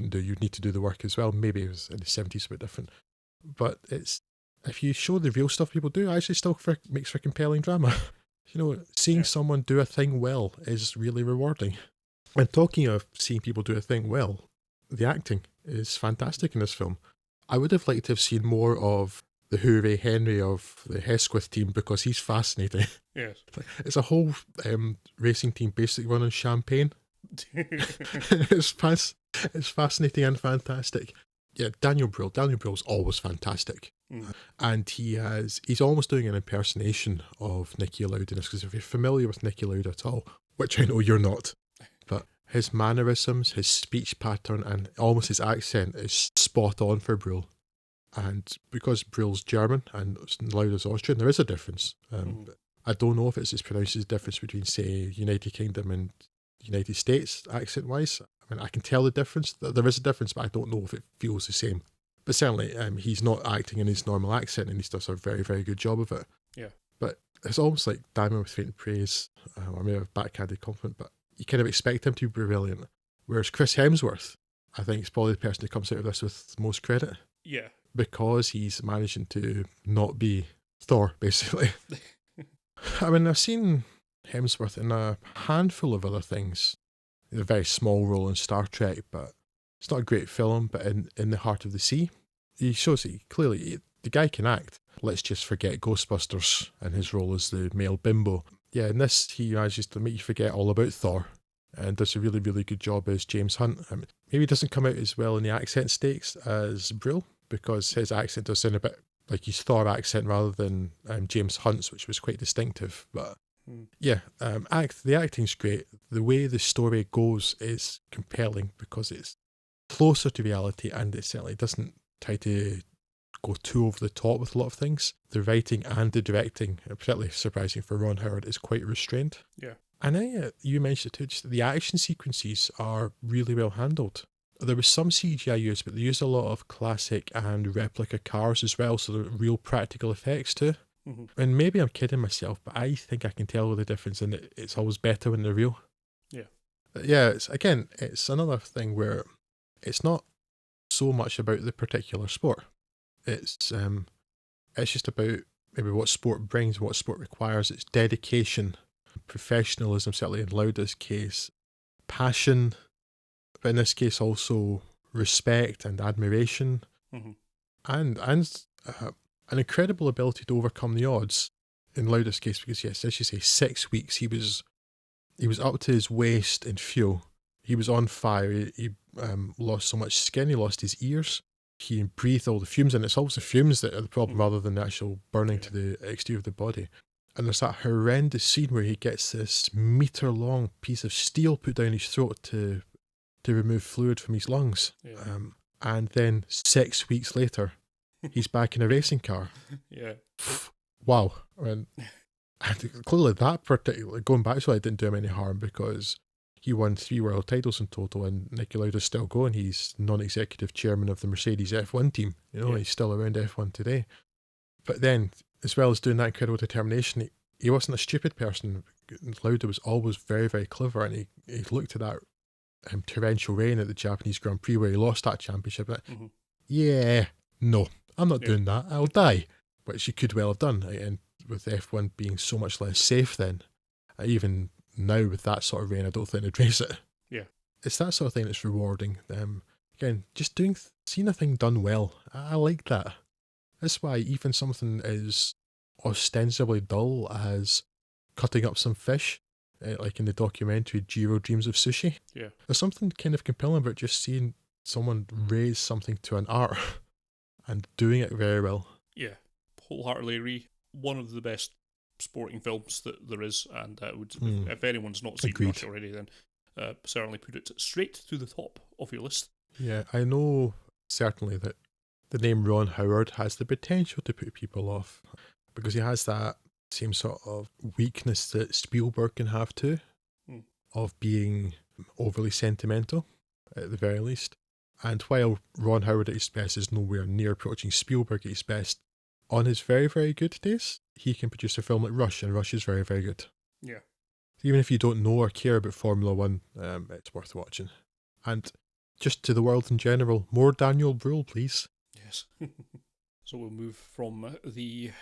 do. You'd need to do the work as well. Maybe it was in the 70s a bit different. But if you show the real stuff people do, it actually still makes for compelling drama. You know, seeing someone do a thing well is really rewarding. And talking of seeing people do a thing well, the acting is fantastic in this film. I would have liked to have seen more of the Hooray Henry of the Hesquith team because he's fascinating. Yes. It's a whole racing team basically run on champagne. It's fascinating and fantastic. Yeah, Daniel Brühl. Daniel Brühl's always fantastic. And he's almost doing an impersonation of Niki Lauda, because if you're familiar with Niki Lauda at all, which I know you're not, but his mannerisms, his speech pattern, and almost his accent is spot on for Brühl. And because Brühl's German and Lauda's Austrian, there is a difference. I don't know if it's as pronounced as the difference between, say, United Kingdom and United States accent-wise. I mean, I can tell the difference. There is a difference, but I don't know if it feels the same. But certainly, he's not acting in his normal accent, and he does a very, very good job of it. Yeah. But it's almost like Diamond with faint praise, or maybe a backhanded compliment, but you kind of expect him to be brilliant. Whereas Chris Hemsworth, I think, is probably the person who comes out of this with the most credit. Yeah. Because he's managing to not be Thor, basically. I mean, I've seen Hemsworth in a handful of other things. A very small role in Star Trek, but it's not a great film. But in The Heart of the Sea, he shows that clearly the guy can act. Let's just forget Ghostbusters and his role as the male bimbo. Yeah, in this, he manages to make you forget all about Thor and does a really, really good job as James Hunt. I mean, maybe he doesn't come out as well in the accent stakes as Brühl, because his accent does sound a bit like his Thor accent rather than James Hunt's, which was quite distinctive. But yeah, the acting's great. The way the story goes is compelling because it's closer to reality, and it certainly doesn't try to go too over the top with a lot of things. The writing and the directing, particularly surprising for Ron Howard, is quite restrained. Yeah. And you mentioned it too, just the action sequences are really well handled. There was some CGI used, but they used a lot of classic and replica cars as well, so they're real practical effects too. Hmm. And maybe I'm kidding myself, but I think I can tell the difference, and it's always better when they're real. Yeah. Yeah, it's another thing where it's not so much about the particular sport. It's just about maybe what sport brings, what sport requires. It's dedication, professionalism, certainly in Lauda's case, passion, but in this case also respect and admiration, Hmm. and an incredible ability to overcome the odds. In Lauda's case, because yes, as you say, 6 weeks he was up to his waist in fuel. He was on fire. He lost so much skin. He lost his ears. He breathed all the fumes, and it's always the fumes that are the problem rather than the actual burning to the exterior of the body. And there's that horrendous scene where he gets this meter-long piece of steel put down his throat to remove fluid from his lungs. Yeah. And then 6 weeks later, he's back in a racing car. Yeah. Wow. I mean, and clearly that particular, going back to it, didn't do him any harm because he won 3 world titles in total, and Niki Lauda's still going. He's non-executive chairman of the Mercedes F1 team. He's still around F1 today. But then, as well as doing that incredible determination, he wasn't a stupid person. Lauda was always very, very clever, and he looked at that torrential rain at the Japanese Grand Prix where he lost that championship. Yeah, no, I'm not doing that. I'll die. Which he could well have done. And with F1 being so much less safe then, even now with that sort of rain, I don't think they'd race it. Yeah. It's that sort of thing that's rewarding. Again, just seeing a thing done well. I like that. That's why even something as ostensibly dull as cutting up some fish, like in the documentary Jiro Dreams of Sushi. Yeah. There's something kind of compelling about just seeing someone raise something to an art and doing it very well. Yeah. Wholeheartedly agree. One of the best sporting films that there is, and if anyone's not seen Rush already, then certainly put it straight to the top of your list. Yeah, I know certainly that the name Ron Howard has the potential to put people off because he has that same sort of weakness that Spielberg can have too, of being overly sentimental at the very least. And while Ron Howard at his best is nowhere near approaching Spielberg at his best, on his very, very good days, he can produce a film like Rush, and Rush is very, very good. Yeah. Even if you don't know or care about Formula One, it's worth watching. And just to the world in general, more Daniel Brühl, please. Yes. So we'll move from the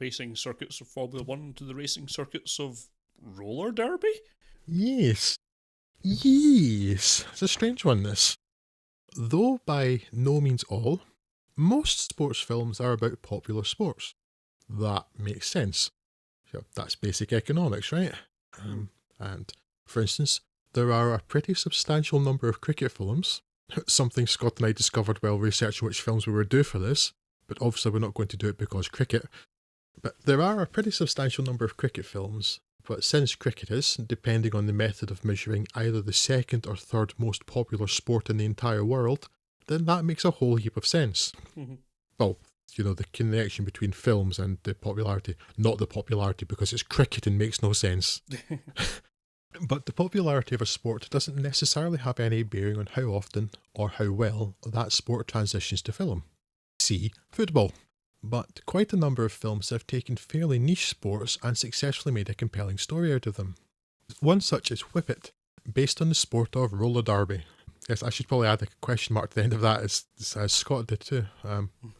racing circuits of Formula One to the racing circuits of roller derby? Yes. It's a strange one, this. Though by no means all, most sports films are about popular sports. That makes sense. That's basic economics, right? And, for instance, there are a pretty substantial number of cricket films, something Scott and I discovered while researching which films we would do for this, but obviously we're not going to do it because cricket. But there are a pretty substantial number of cricket films, but since cricket is, depending on the method of measuring, either the second or third most popular sport in the entire world, then that makes a whole heap of sense. Well, the connection between films and the popularity, not the popularity because it's cricket and makes no sense. But the popularity of a sport doesn't necessarily have any bearing on how often or how well that sport transitions to film. See football. But quite a number of films have taken fairly niche sports and successfully made a compelling story out of them. One such is Whip It, based on the sport of roller derby. Yes, I should probably add a question mark to the end of that, as Scott did too.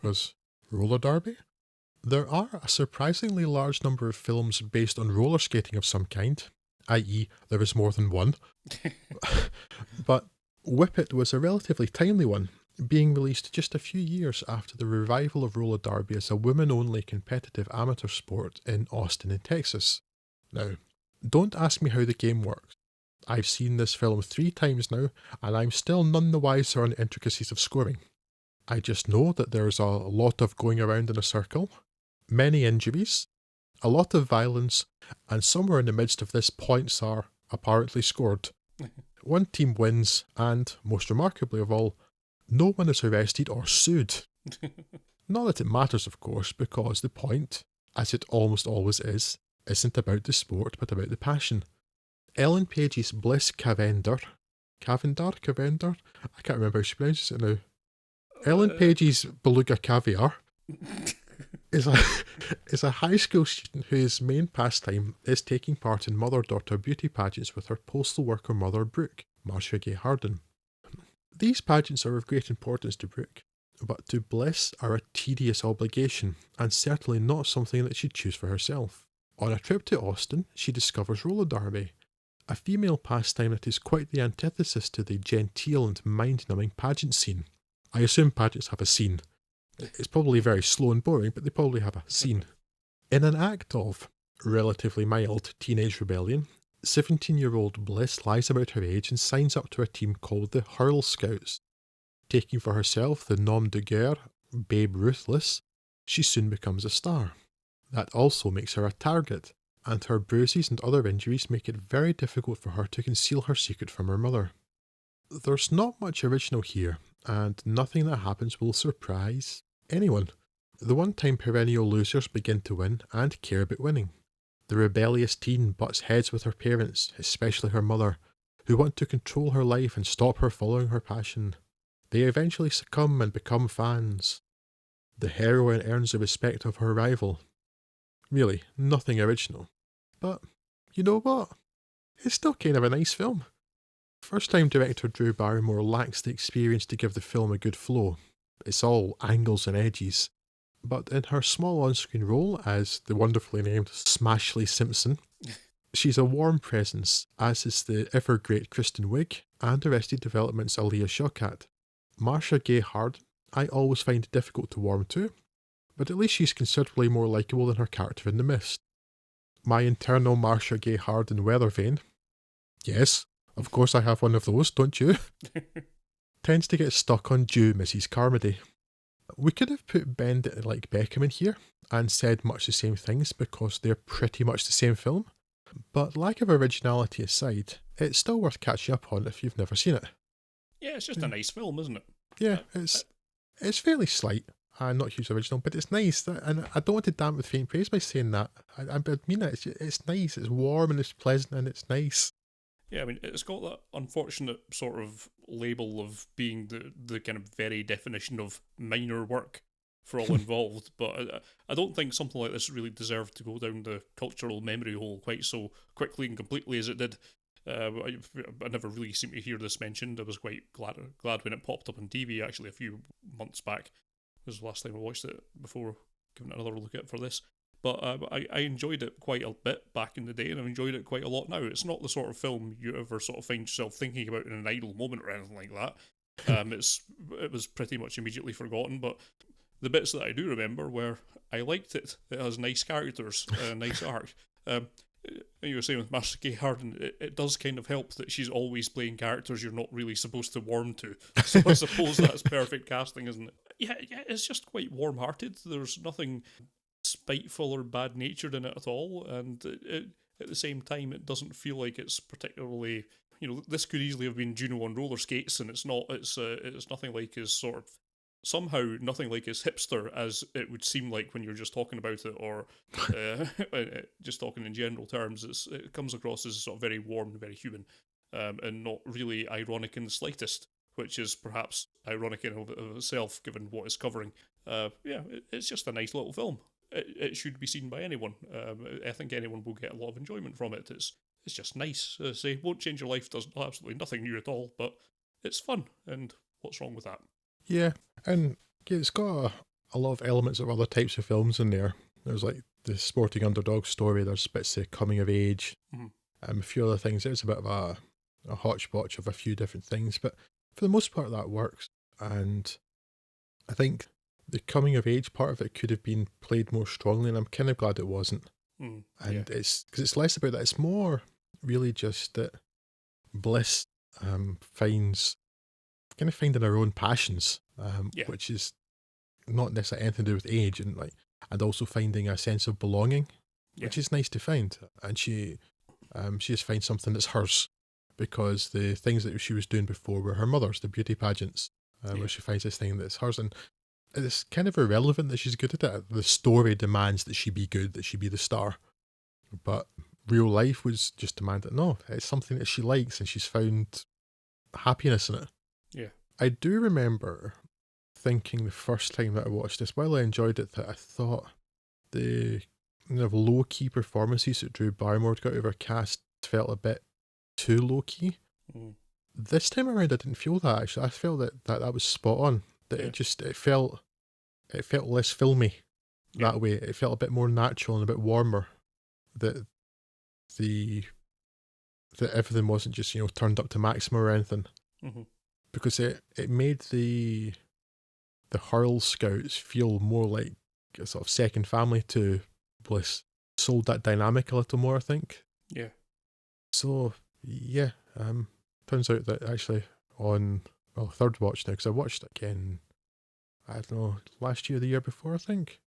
Was roller derby? There are a surprisingly large number of films based on roller skating of some kind, i.e. there is more than one. But Whip It was a relatively timely one, being released just a few years after the revival of roller derby as a women-only competitive amateur sport in Austin in Texas. Now, don't ask me how the game works. I've seen this film 3 times now, and I'm still none the wiser on the intricacies of scoring. I just know that there's a lot of going around in a circle, many injuries, a lot of violence, and somewhere in the midst of this points are apparently scored. One team wins, and, most remarkably of all, no one is arrested or sued. Not that it matters, of course, because the point, as it almost always is, isn't about the sport but about the passion. Ellen Page's Bliss Cavender. Cavender? I can't remember how she pronounces it now. Ellen Page's Beluga Caviar is a is a high school student whose main pastime is taking part in mother-daughter beauty pageants with her postal worker mother Brooke, Marcia Gay Harden. These pageants are of great importance to Brooke, but to Bliss are a tedious obligation, and certainly not something that she'd choose for herself. On a trip to Austin, she discovers roller derby, a female pastime that is quite the antithesis to the genteel and mind-numbing pageant scene. I assume pageants have a scene. It's probably very slow and boring, but they probably have a scene. In an act of relatively mild teenage rebellion, 17-year-old Bliss lies about her age and signs up to a team called the Hurl Scouts. Taking for herself the nom de guerre, Babe Ruthless, she soon becomes a star. That also makes her a target, and her bruises and other injuries make it very difficult for her to conceal her secret from her mother. There's not much original here, and nothing that happens will surprise anyone. The one-time perennial losers begin to win and care about winning. The rebellious teen butts heads with her parents, especially her mother, who want to control her life and stop her following her passion. They eventually succumb and become fans. The heroine earns the respect of her rival. Really, nothing original. But, you know what? It's still kind of a nice film. First-time director Drew Barrymore lacks the experience to give the film a good flow. It's all angles and edges. But in her small on-screen role as the wonderfully named Smashley Simpson, she's a warm presence, as is the ever-great Kristen Wiig and Arrested Development's Aaliyah Shawkat. Marcia Gay Harden I always find difficult to warm to, but at least she's considerably more likeable than her character in The Mist. My internal Marcia Gay Harden weather vane, yes, of course I have one of those, don't you? Tends to get stuck on due Mrs. Carmody. We could have put Bend It Like Beckham in here and said much the same things because they're pretty much the same film, but lack of originality aside, it's still worth catching up on if you've never seen it. Yeah, it's just a nice film, isn't it? Yeah, it's fairly slight and not huge original, but it's nice, and I don't want to damn with faint praise by saying that. I mean it, it's nice, it's warm and it's pleasant and it's nice. Yeah, I mean, it's got that unfortunate sort of label of being the kind of very definition of minor work for all involved, but I don't think something like this really deserved to go down the cultural memory hole quite so quickly and completely as it did. I never really seemed to hear this mentioned. I was quite glad when it popped up on TV actually a few months back. It was the last time I watched it before giving it another look at for this. But I enjoyed it quite a bit back in the day, and I've enjoyed it quite a lot now. It's not the sort of film you ever sort of find yourself thinking about in an idle moment or anything like that. It was pretty much immediately forgotten, but the bits that I do remember were I liked it. It has nice characters, nice arc. You were saying with Marcia Gay Harden, it does kind of help that she's always playing characters you're not really supposed to warm to. So I suppose that's perfect casting, isn't it? Yeah, it's just quite warm-hearted. There's nothing spiteful or bad-natured in it at all, and at the same time, it doesn't feel like it's particularly. This could easily have been Juno on roller skates, and it's not. It's nothing like as sort of somehow nothing like as hipster as it would seem like when you're just talking about it, or just talking in general terms. It comes across as sort of very warm and very human, and not really ironic in the slightest, which is perhaps ironic in of itself given what it's covering. It's just a nice little film. It should be seen by anyone. I think anyone will get a lot of enjoyment from it. It's just nice. Say, won't change your life, does absolutely nothing new at all, but it's fun, and what's wrong with that? Yeah, and it's got a lot of elements of other types of films in there. There's like the sporting underdog story, there's bits of coming of age, a few other things. It's a bit of a hodgepodge of a few different things, but for the most part that works. And I think the coming of age part of it could have been played more strongly, and I'm kind of glad it wasn't. It's because it's less about that. It's more really just that Bliss finds kind of finding her own passions, which is not necessarily anything to do with age, and also finding a sense of belonging, which is nice to find. And she just finds something that's hers, because the things that she was doing before were her mother's, the beauty pageants, where she finds this thing that's hers, and it's kind of irrelevant that she's good at it. The story demands that she be good, that she be the star, but real life was just demanded. No, it's something that she likes and she's found happiness in it. Yeah. I do remember thinking the first time that I watched this, while I enjoyed it, that I thought the kind of low-key performances that Drew Barrymore got out of her cast felt a bit too low-key. Mm. This time around, I didn't feel that, actually. I felt that was spot on. That Yeah. it felt less filmy Yeah. that way. It felt a bit more natural and a bit warmer. That that everything wasn't just, turned up to maximum or anything. Mm-hmm. Because it made the Hurl Scouts feel more like a sort of second family to Bliss. Sold that dynamic a little more, I think. Yeah. So, yeah, turns out that actually on, third watch now, because I watched it again, I don't know, last year, the year before, I think.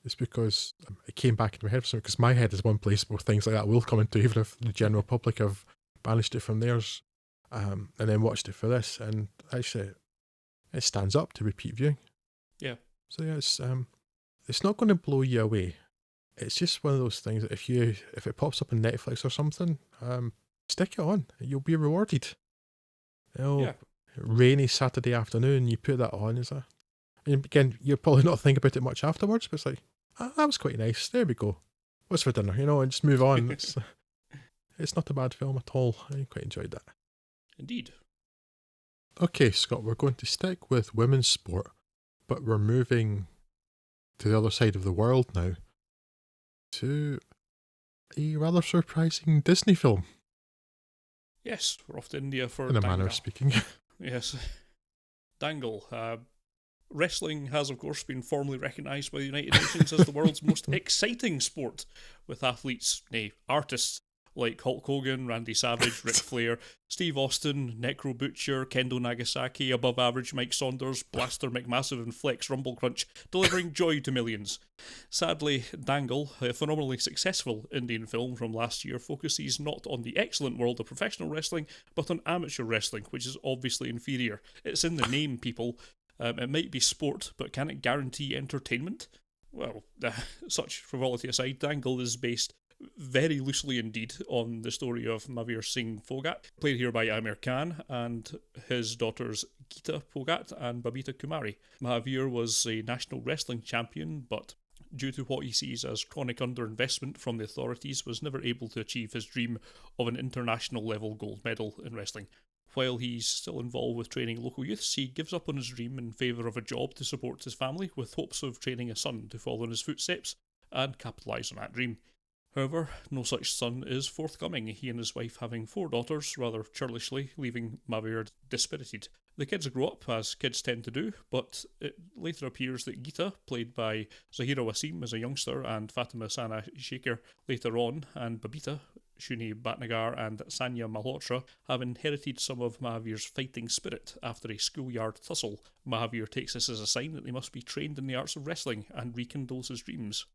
It's because it came back into my head for something, because my head is one place where things like that will come into, even if the general public have banished it from theirs. And then watched it for this, and actually, it stands up to repeat viewing. Yeah. So yeah, it's not going to blow you away. It's just one of those things that if it pops up on Netflix or something, stick it on. You'll be rewarded. Yeah. Rainy Saturday afternoon, you put that on. And again, you'll probably not think about it much afterwards, but it's like, that was quite nice. There we go. What's for dinner? And just move on. It's not a bad film at all. I quite enjoyed that. Indeed. Okay, Scott, we're going to stick with women's sport, but we're moving to the other side of the world now to a rather surprising Disney film. Yes, we're off to India for In a Dangal. manner of speaking. Yes. Dangal. Wrestling has, of course, been formally recognised by the United Nations as the world's most exciting sport, with athletes, nay, artists, like Hulk Hogan, Randy Savage, Ric Flair, Steve Austin, Necro Butcher, Kendo Nagasaki, Above Average Mike Saunders, Blaster McMassive and Flex Rumble Crunch, delivering joy to millions. Sadly, Dangal, a phenomenally successful Indian film from last year, focuses not on the excellent world of professional wrestling, but on amateur wrestling, which is obviously inferior. It's in the name, people. It might be sport, but can it guarantee entertainment? Well, such frivolity aside, Dangal is based very loosely indeed on the story of Mahavir Singh Phogat, played here by Amir Khan, and his daughters Geeta Phogat and Babita Kumari. Mahavir was a national wrestling champion, but due to what he sees as chronic underinvestment from the authorities, was never able to achieve his dream of an international level gold medal in wrestling. While he's still involved with training local youths, he gives up on his dream in favour of a job to support his family, with hopes of training a son to follow in his footsteps and capitalise on that dream. However, no such son is forthcoming, he and his wife having 4 daughters, rather churlishly, leaving Mahavir dispirited. The kids grow up, as kids tend to do, but it later appears that Geeta, played by Zahira Wasim as a youngster, and Fatima Sana Shekhar later on, and Babita, Shuni Bhatnagar and Sanya Malhotra, have inherited some of Mahavir's fighting spirit. After a schoolyard tussle, Mahavir takes this as a sign that they must be trained in the arts of wrestling and rekindles his dreams.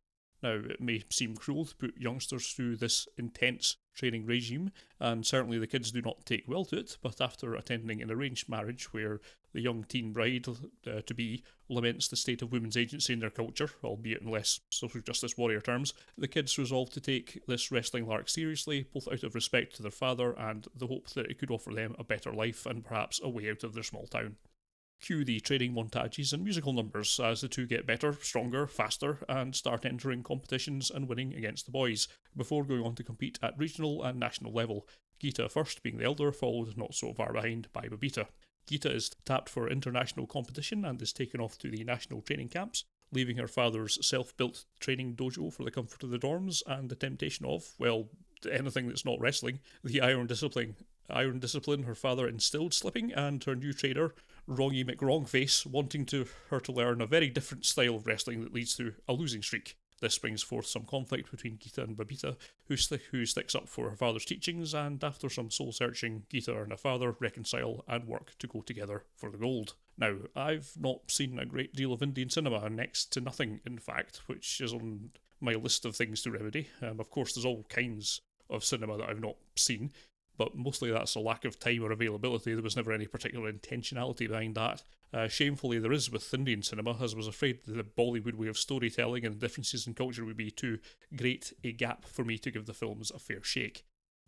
Now, it may seem cruel to put youngsters through this intense training regime, and certainly the kids do not take well to it, but after attending an arranged marriage where the young teen bride-to-be laments the state of women's agency in their culture, albeit in less social justice warrior terms, the kids resolve to take this wrestling lark seriously, both out of respect to their father and the hope that it could offer them a better life and perhaps a way out of their small town. Cue the training montages and musical numbers as the two get better, stronger, faster, and start entering competitions and winning against the boys, before going on to compete at regional and national level. Geeta first being the elder, followed not so far behind by Babita. Geeta is tapped for international competition and is taken off to the national training camps, leaving her father's self-built training dojo for the comfort of the dorms and the temptation of, well, anything that's not wrestling, the iron discipline her father instilled slipping, and her new trainer, Wrongy McWrongface, wanting her to learn a very different style of wrestling that leads to a losing streak. This brings forth some conflict between Geeta and Babita, who sticks up for her father's teachings, and after some soul-searching, Geeta and her father reconcile and work to go together for the gold. Now, I've not seen a great deal of Indian cinema, next to nothing, in fact, which is on my list of things to remedy. Of course, there's all kinds of cinema that I've not seen, but mostly that's a lack of time or availability. There was never any particular intentionality behind that. Shamefully, there is with Indian cinema, as I was afraid the Bollywood way of storytelling and differences in culture would be too great a gap for me to give the films a fair shake.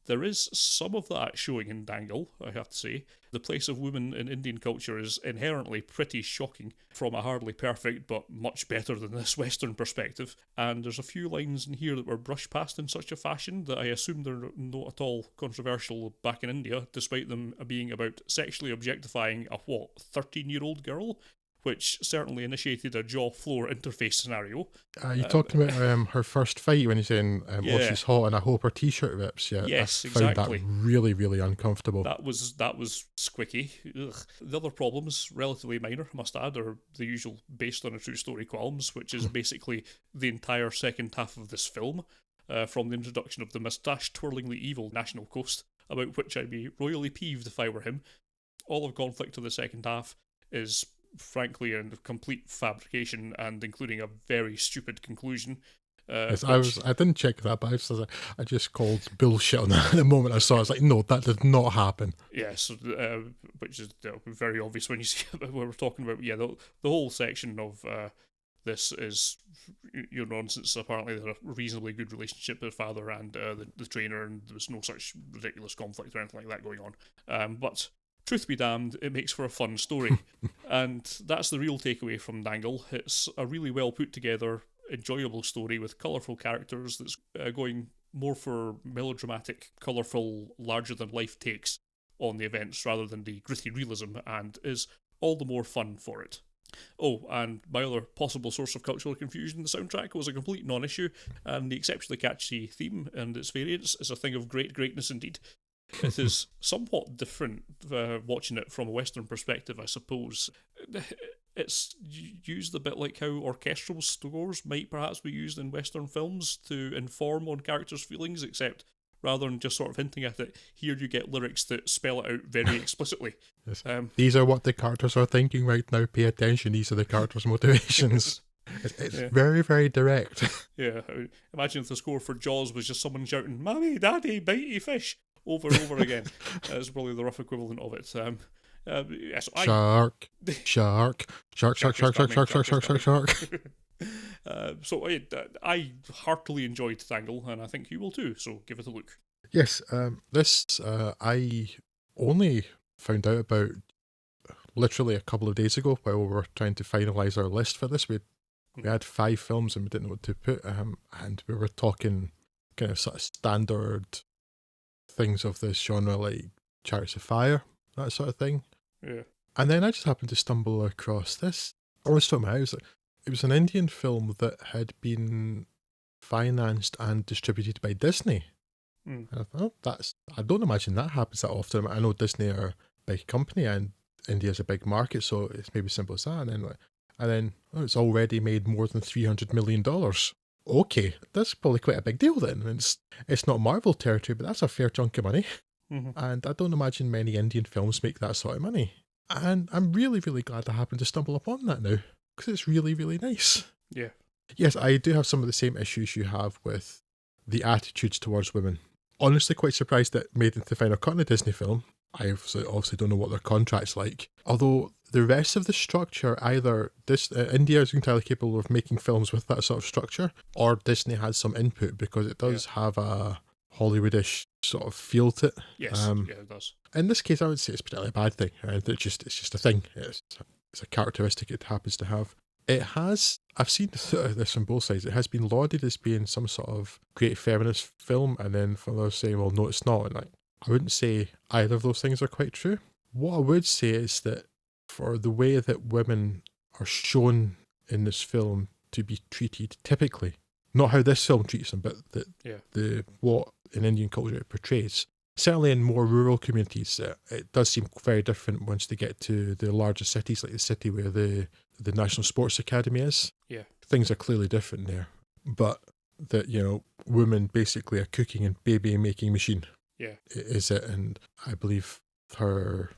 There is some of that showing in Dangal, I have to say. The place of women in Indian culture is inherently pretty shocking from a hardly perfect but much better than this Western perspective. And there's a few lines in here that were brushed past in such a fashion that I assume they're not at all controversial back in India, despite them being about sexually objectifying a 13-year-old girl, which certainly initiated a jaw-floor interface scenario. You talking about her first fight when he's saying, oh, Yeah. she's hot and I hope her t-shirt rips? Yeah, Yes, I found exactly. that really, really uncomfortable. That was squicky. Ugh. The other problems, relatively minor, I must add, are the usual based on a true story qualms, which is basically the entire second half of this film, from the introduction of the moustache-twirlingly evil National Coast, about which I'd be royally peeved if I were him. All of conflict of the second half is frankly a complete fabrication, and including a very stupid conclusion. Yes, I didn't check that, but I just called bullshit on that the moment I saw it. I was like, no, that did not happen. Yes, which is very obvious when you see what we're talking about. Yeah, the whole section of this is your nonsense. Apparently, they had a reasonably good relationship with the father and the trainer, and there was no such ridiculous conflict or anything like that going on. But truth be damned, it makes for a fun story. And that's the real takeaway from Dangal. It's a really well put together, enjoyable story with colourful characters that's going more for melodramatic, colourful, larger-than-life takes on the events rather than the gritty realism, and is all the more fun for it. Oh, and my other possible source of cultural confusion, the soundtrack was a complete non-issue, and the exceptionally catchy theme and its variants is a thing of great greatness indeed. It is somewhat different watching it from a Western perspective, I suppose. It's used a bit like how orchestral scores might perhaps be used in Western films to inform on characters' feelings, except rather than just sort of hinting at it, here you get lyrics that spell it out very explicitly. Yes. These are what the characters are thinking right now. Pay attention. These are the characters' motivations. It's very, very direct. Yeah. Imagine if the score for Jaws was just someone shouting, "Mommy, Daddy, bitey fish," over and over again. That's probably the rough equivalent of it. Shark. So I heartily enjoyed Dangle, and I think you will too, so give it a look. Yes, this I only found out about literally a couple of days ago while we were trying to finalise our list for this. We had 5 films and we didn't know what to put, and we were talking kind of sort of standard things of this genre like Chariots of Fire, that sort of thing. Yeah. And then I just happened to stumble across this. I was talking about it was an Indian film that had been financed and distributed by Disney. And I thought, I don't imagine that happens that often. I know Disney are a big company and India's a big market, so it's maybe simple as that. And then it's already made more than $300 million. Okay, that's probably quite a big deal then. It's not Marvel territory, but that's a fair chunk of money. And I don't imagine many Indian films make that sort of money. And I'm really, really glad I happened to stumble upon that now, because it's really, really nice. Yeah. Yes, I do have some of the same issues you have with the attitudes towards women. Honestly, quite surprised that it made it into the final cut in a Disney film. I obviously don't know what their contract's like. Although the rest of the structure, either India is entirely capable of making films with that sort of structure, or Disney has some input, because it does have a Hollywoodish sort of feel to it. Yes, it does. In this case, I would say it's particularly a bad thing. It's just a thing. It's a characteristic it happens to have. It has, I've seen this on both sides, it has been lauded as being some sort of great feminist film, and then from others saying, well, no, it's not. And I wouldn't say either of those things are quite true. What I would say is that for the way that women are shown in this film to be treated typically, not how this film treats them, but the what in Indian culture it portrays, certainly in more rural communities, it does seem very different once they get to the larger cities, like the city where the National Sports Academy is. Yeah. Things are clearly different there. But that, women basically a cooking and baby making machine. Yeah. Is it? And I believe the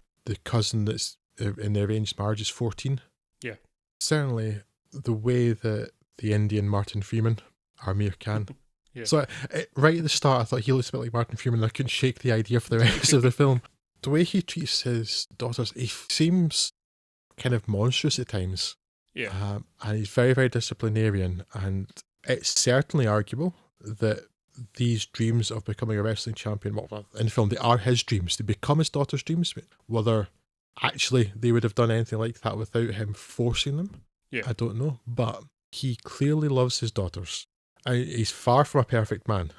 cousin that's in the arranged marriage is 14. Yeah. Certainly the way that the Indian Martin Freeman, Amir Khan, Yeah. So right at the start, I thought he looks a bit like Martin Freeman, and I couldn't shake the idea for the rest of the film. The way he treats his daughters, he seems kind of monstrous at times. Yeah. And he's very, very disciplinarian. And it's certainly arguable that these dreams of becoming a wrestling champion, well, in film, they are his dreams. They become his daughter's dreams. Whether actually they would have done anything like that without him forcing them, Yeah. I don't know. But he clearly loves his daughters. He's far from a perfect man,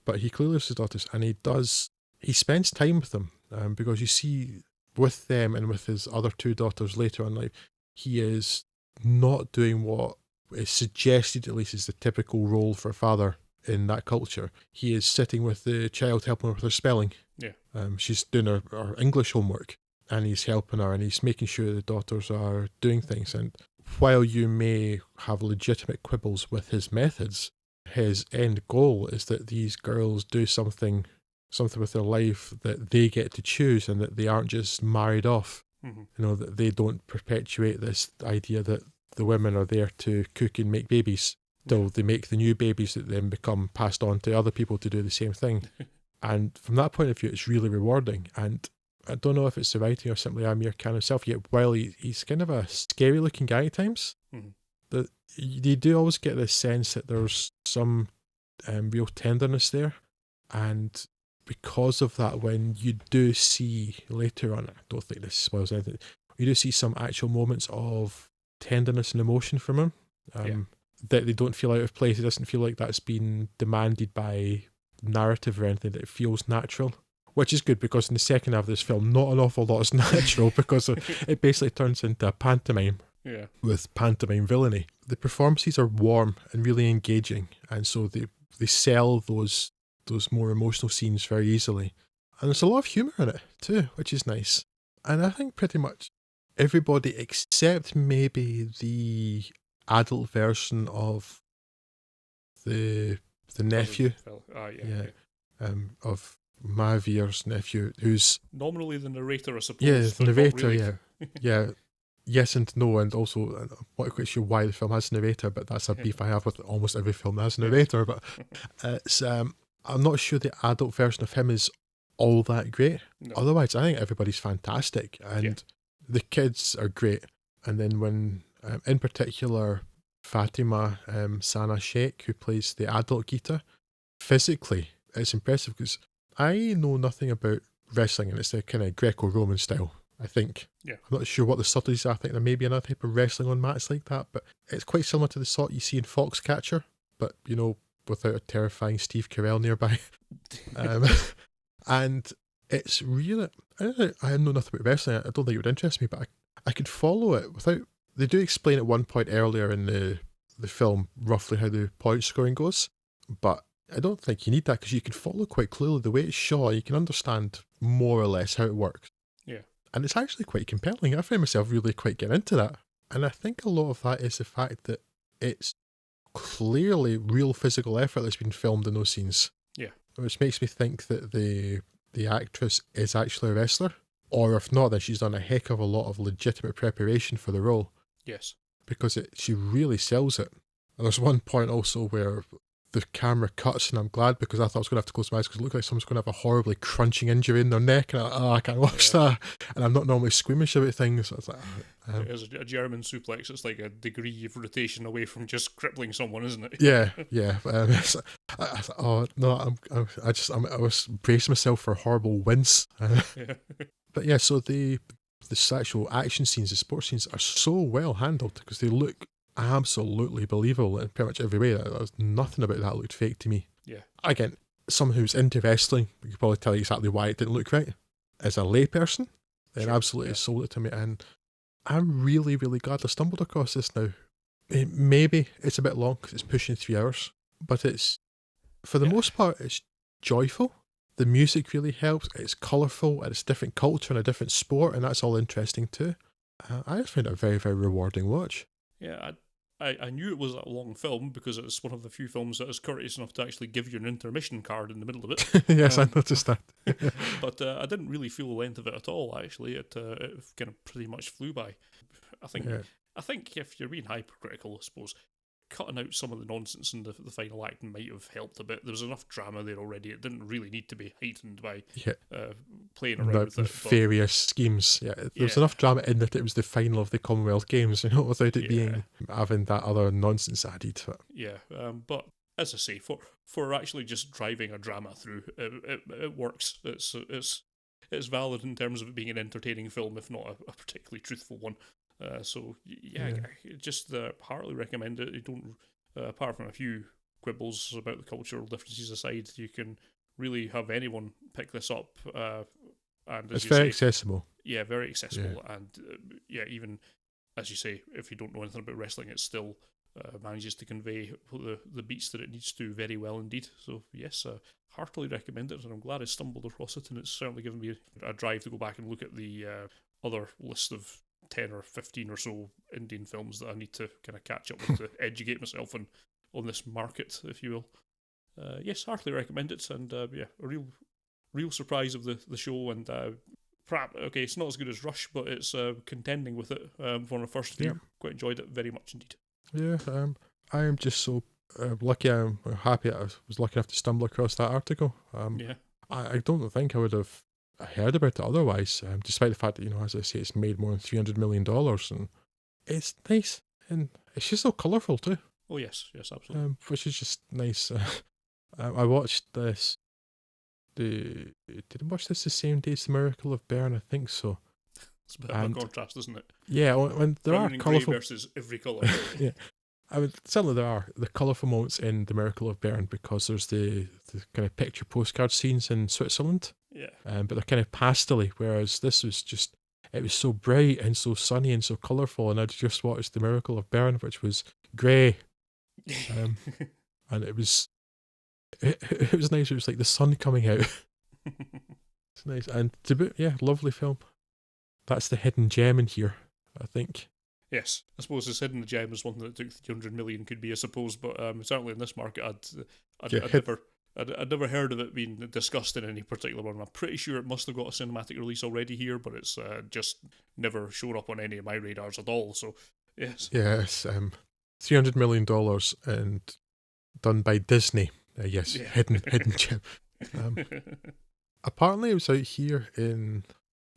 but he clearly loves his daughters, and he spends time with them, because you see with them and with his other two daughters later on in life, he is not doing what is suggested, at least, is the typical role for a father in that culture. He is sitting with the child, helping her with her spelling. Yeah. She's doing her English homework, and he's helping her, and he's making sure the daughters are doing things. And while you may have legitimate quibbles with his methods, his end goal is that these girls do something with their life that they get to choose, and that they aren't just married off. Mm-hmm. You know, that they don't perpetuate this idea that the women are there to cook and make babies till they make the new babies that then become passed on to other people to do the same thing. And from that point of view, it's really rewarding. And I don't know if it's the writing or simply Amir Khan himself, yet while he's kind of a scary looking guy at times, that you do always get this sense that there's some real tenderness there. And because of that, when you do see later on, I don't think this spoils anything, you do see some actual moments of tenderness and emotion from him, that they don't feel out of place. It doesn't feel like that's been demanded by narrative or anything, that it feels natural. Which is good, because in the second half of this film, not an awful lot is natural, because it basically turns into a pantomime. Yeah. With pantomime villainy. The performances are warm and really engaging, and so they sell those more emotional scenes very easily. And there's a lot of humour in it too, which is nice. And I think pretty much everybody except maybe the adult version of the nephew. Of Mahavir's nephew, who's nominally the narrator, I suppose. Yeah, the narrator, really. yeah. Yes and no, and also I'm not quite sure why the film has a narrator, but that's a beef I have with almost every film that has a narrator. But it's I'm not sure the adult version of him is all that great. No. Otherwise, I think everybody's fantastic, and the kids are great. And then when, in particular, Fatima Sana Sheikh, who plays the adult Geeta, physically it's impressive, because I know nothing about wrestling, and it's the kind of Greco-Roman style, I think. Yeah. I'm not sure what the subtleties are. I think there may be another type of wrestling on mats like that, but it's quite similar to the sort you see in Foxcatcher, but, you know, without a terrifying Steve Carell nearby. And it's really, I know nothing about wrestling. I don't think it would interest me, but I could follow it without, they do explain at one point earlier in the film roughly how the point scoring goes, but I don't think you need that, because you can follow quite clearly the way it's shot. You can understand more or less how it works. Yeah. And it's actually quite compelling. I find myself really quite getting into that. And I think a lot of that is the fact that it's clearly real physical effort that's been filmed in those scenes. Yeah. Which makes me think that the actress is actually a wrestler. Or if not, then she's done a heck of a lot of legitimate preparation for the role. Yes. Because she really sells it. And there's one point also where the camera cuts, and I'm glad, because I thought I was going to have to close my eyes, because it looked like someone's going to have a horribly crunching injury in their neck, and I can't watch that. And I'm not normally squeamish about things, so it's like... As a German suplex, it's like a degree of rotation away from just crippling someone, isn't it? Yeah. I thought, I was bracing myself for a horrible wince. But yeah, so the actual action scenes, the sports scenes, are so well handled, because they look absolutely believable in pretty much every way. There's nothing about that looked fake to me. Yeah. Again, someone who's into wrestling, you could probably tell you exactly why it didn't look right. As a layperson, it absolutely sold it to me, and I'm really, really glad I stumbled across this now. Maybe it's a bit long, because it's pushing 3 hours, but it's, for the most part, it's joyful. The music really helps. It's colourful, and it's different culture and a different sport, and that's all interesting too. I just found it a very, very rewarding watch. Yeah, I knew it was a long film, because it's one of the few films that is courteous enough to actually give you an intermission card in the middle of it. Yes, I noticed that. But I didn't really feel the length of it at all, actually. It kind of pretty much flew by. I think if you're being hypercritical, I suppose, cutting out some of the nonsense in the final act might have helped a bit. There was enough drama there already. It didn't really need to be heightened by playing around with it. Nefarious schemes. Yeah, there was Yeah. enough drama in that it was the final of the Commonwealth Games, you know, without it Yeah. having that other nonsense added to it. Yeah, but as I say, for actually just driving a drama through, it works. It's valid in terms of it being an entertaining film, if not a particularly truthful one. So yeah, just heartily recommend it. You don't, apart from a few quibbles about the cultural differences aside, you can really have anyone pick this up. And it's very accessible. Yeah, very accessible, and even as you say, if you don't know anything about wrestling, it still manages to convey the beats that it needs to very well indeed. So yes, heartily recommend it, and I'm glad I stumbled across it, and it's certainly given me a drive to go back and look at the other list of 10 or 15 or so Indian films that I need to kind of catch up with to educate myself on this market, if you will. Yes, heartily recommend it, and a real surprise of the show, and perhaps, okay, it's not as good as Rush, but it's contending with it for my first view. Yeah. Quite enjoyed it very much indeed. Yeah, I am just so lucky. I'm happy I was lucky enough to stumble across that article. I don't think I would have heard about it otherwise, despite the fact that, you know, as I say, it's made more than $300 million, and it's nice, and it's just so colourful too. Oh yes, absolutely. Which is just nice. I watched this. Did I watch this the same day as The Miracle of Bern? I think so. It's a bit of a contrast, isn't it? Yeah, when there Brown are and colourful grey versus every colour. yeah, certainly there are the colourful moments in The Miracle of Bern, because there's the kind of picture postcard scenes in Switzerland. Yeah. But they're kind of pastel-y, whereas this was just, it was so bright and so sunny and so colourful, and I just watched The Miracle of Bern, which was grey. And it was nice. It was like the sun coming out. It's nice, and to boot, lovely film. That's the hidden gem in here, I think. Yes, I suppose this hidden gem is one that took 300 million could be, I suppose, but certainly in this market, I'd never heard of it being discussed in any particular one. I'm pretty sure it must have got a cinematic release already here, but it's just never shown up on any of my radars at all. So yes, $300 million and done by Disney. Hidden gem. Apparently, it was out here in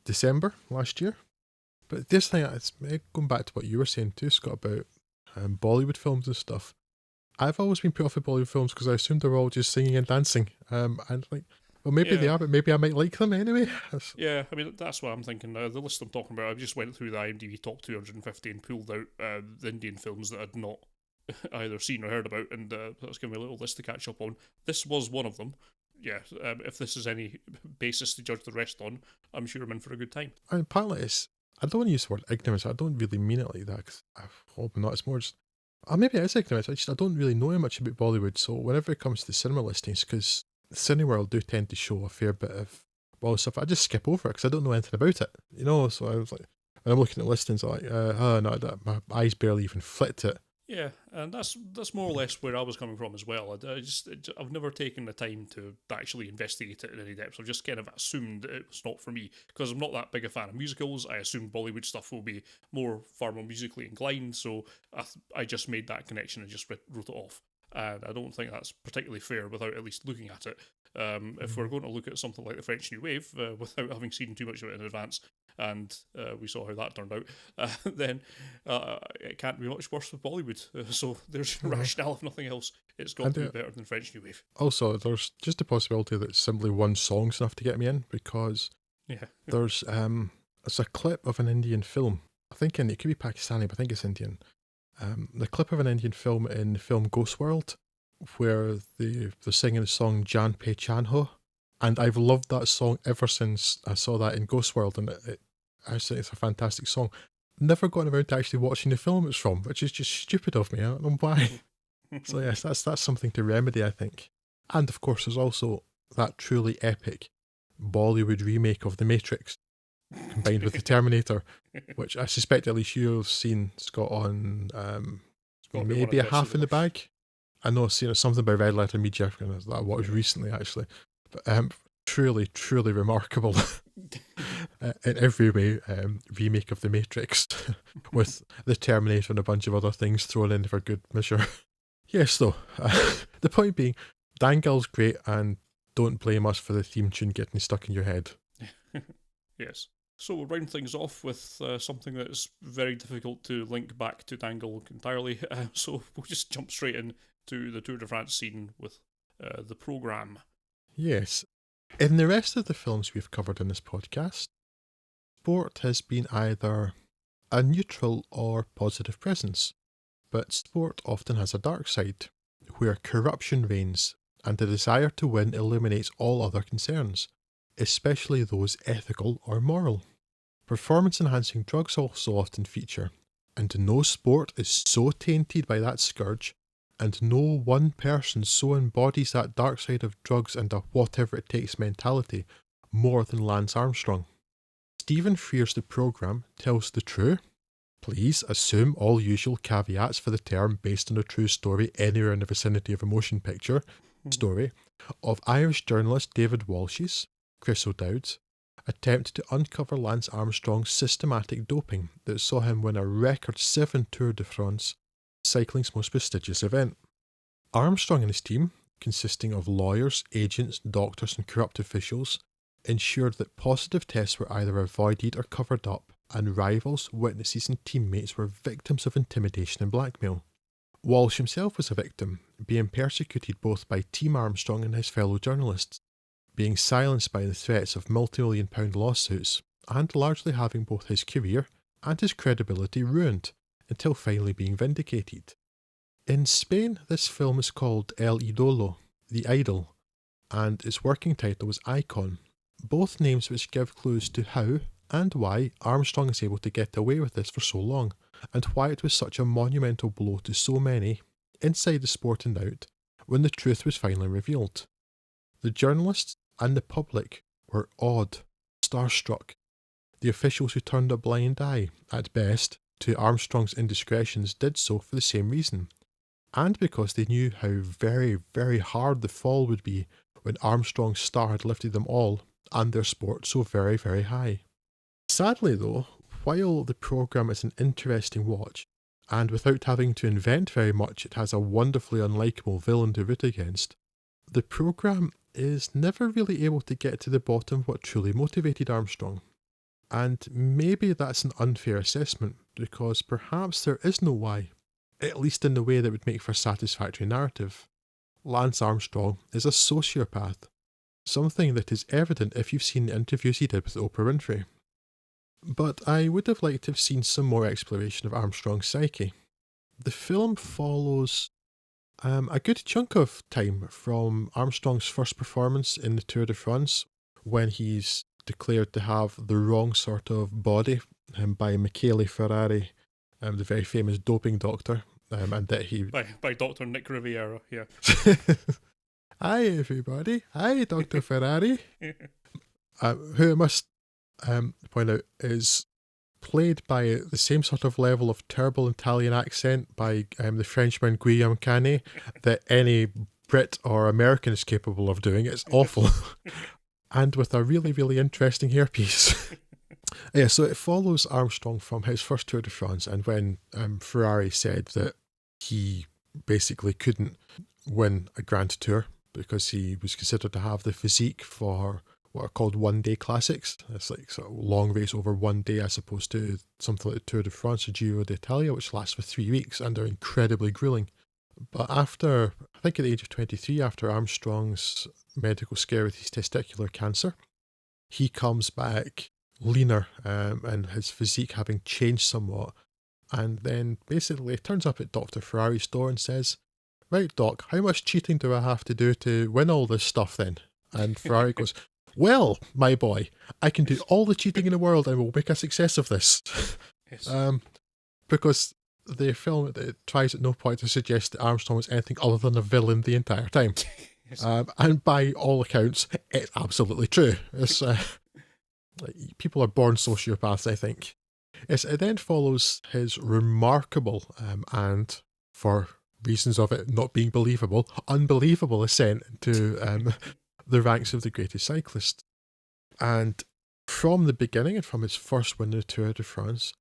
December last year. But this thing, it's going back to what you were saying too, Scott, about Bollywood films and stuff. I've always been put off with Bollywood films because I assumed they were all just singing and dancing. And like, well, maybe they are, but maybe I might like them anyway. Yeah, I mean, that's what I'm thinking. The list I'm talking about, I just went through the IMDb top 250 and pulled out the Indian films that I'd not either seen or heard about, and that's given me a little list to catch up on. This was one of them. Yeah, if this is any basis to judge the rest on, I'm sure I'm in for a good time. And partly it's, I don't want to use the word ignorance. I don't really mean it like that, because I hope not. It's more just, maybe it is ignorance. I don't really know much about Bollywood. So whenever it comes to cinema listings, because the Cineworld do tend to show a fair bit of Bollywood stuff, I just skip over it because I don't know anything about it. You know, so I was like, when I'm looking at listings, I'm like, my eyes barely even flicked it. Yeah, and that's more or less where I was coming from as well. I've never taken the time to actually investigate it in any depth. I've just kind of assumed it was not for me because I'm not that big a fan of musicals. I assumed Bollywood stuff will be far more musically inclined, so I just made that connection and just wrote it off. And I don't think that's particularly fair without at least looking at it. If we're going to look at something like the French New Wave without having seen too much of it in advance, and we saw how that turned out, then it can't be much worse with Bollywood. So there's your rationale, if nothing else. It's got to be better than French New Wave. Also, there's just a possibility that simply one song's enough to get me in, because there's a clip of an Indian film. I think it could be Pakistani, but I think it's Indian. The clip of an Indian film in the film Ghost World, where they're singing the song Jan Pehchan Ho, and I've loved that song ever since I saw that in Ghost World, and I think it's a fantastic song. Never gotten around to actually watching the film it's from, which is just stupid of me. I don't know why. So yes, that's something to remedy, I think. And of course, there's also that truly epic Bollywood remake of The Matrix, combined with The Terminator, which I suspect at least you've seen, Scott, on maybe a half in the bag. I know I've seen something by Red Letter Media that I watched recently, actually. But truly, truly remarkable. in every way, remake of The Matrix with the Terminator and a bunch of other things thrown in for good measure. Yes, though, the point being, Dangal's great, and don't blame us for the theme tune getting stuck in your head. Yes. So we'll round things off with something that is very difficult to link back to Dangal entirely. So we'll just jump straight into the Tour de France scene with the programme. Yes. In the rest of the films we've covered in this podcast, sport has been either a neutral or positive presence, but sport often has a dark side, where corruption reigns and the desire to win illuminates all other concerns, especially those ethical or moral. Performance-enhancing drugs also often feature, and no sport is so tainted by that scourge, and no one person so embodies that dark side of drugs and a whatever-it-takes mentality more than Lance Armstrong. Stephen Frear's The Programme tells the true, please assume all usual caveats for the term based on a true story anywhere in the vicinity of a motion picture, story, of Irish journalist David Walsh's, Chris O'Dowd's, attempt to uncover Lance Armstrong's systematic doping that saw him win a record 7 Tour de France, cycling's most prestigious event. Armstrong and his team, consisting of lawyers, agents, doctors and corrupt officials, ensured that positive tests were either avoided or covered up, and rivals, witnesses and teammates were victims of intimidation and blackmail. Walsh himself was a victim, being persecuted both by Team Armstrong and his fellow journalists, being silenced by the threats of multi-million-pound lawsuits, and largely having both his career and his credibility ruined, until finally being vindicated. In Spain, this film is called El Idolo, The Idol, and its working title was Icon, both names which give clues to how and why Armstrong is able to get away with this for so long, and why it was such a monumental blow to so many, inside the sport and out, when the truth was finally revealed. The journalists and the public were awed, starstruck. The officials who turned a blind eye, at best, to Armstrong's indiscretions did so for the same reason, and because they knew how very, very hard the fall would be when Armstrong's star had lifted them all and their sport so very, very high. Sadly though, while the programme is an interesting watch, and without having to invent very much it has a wonderfully unlikable villain to root against, the programme is never really able to get to the bottom of what truly motivated Armstrong. And maybe that's an unfair assessment, because perhaps there is no why, at least in the way that would make for a satisfactory narrative. Lance Armstrong is a sociopath, something that is evident if you've seen the interviews he did with Oprah Winfrey. But I would have liked to have seen some more exploration of Armstrong's psyche. The film follows a good chunk of time from Armstrong's first performance in the Tour de France, when he's declared to have the wrong sort of body by Michele Ferrari, the very famous doping doctor, and that he... By Dr. Nick Riviera, yeah. Hi everybody, hi Dr. Ferrari, who I must point out is played by the same sort of level of terrible Italian accent by the Frenchman Guillaume Canet that any Brit or American is capable of doing. It's awful. And with a really, really interesting hairpiece. Yeah, so it follows Armstrong from his first Tour de France, and when Ferrari said that he basically couldn't win a Grand Tour because he was considered to have the physique for what are called one-day classics. It's like sort of long race over one day as opposed to something like the Tour de France or Giro d'Italia, which lasts for 3 weeks and are incredibly grueling. But after, I think at the age of 23, after Armstrong's medical scare with his testicular cancer, he comes back leaner and his physique having changed somewhat. And then basically turns up at Dr. Ferrari's door and says, "Right, Doc, how much cheating do I have to do to win all this stuff then?" And Ferrari goes, "Well, my boy, I can do all the cheating in the world and we'll make a success of this." Yes. Because the film it tries at no point to suggest that Armstrong was anything other than a villain the entire time. Yes. And by all accounts, it's absolutely true. It's, people are born sociopaths, I think. Yes, it then follows his remarkable and, for reasons of it not being believable, unbelievable ascent into the ranks of the greatest cyclists. And from the beginning and from his first win in the Tour de France,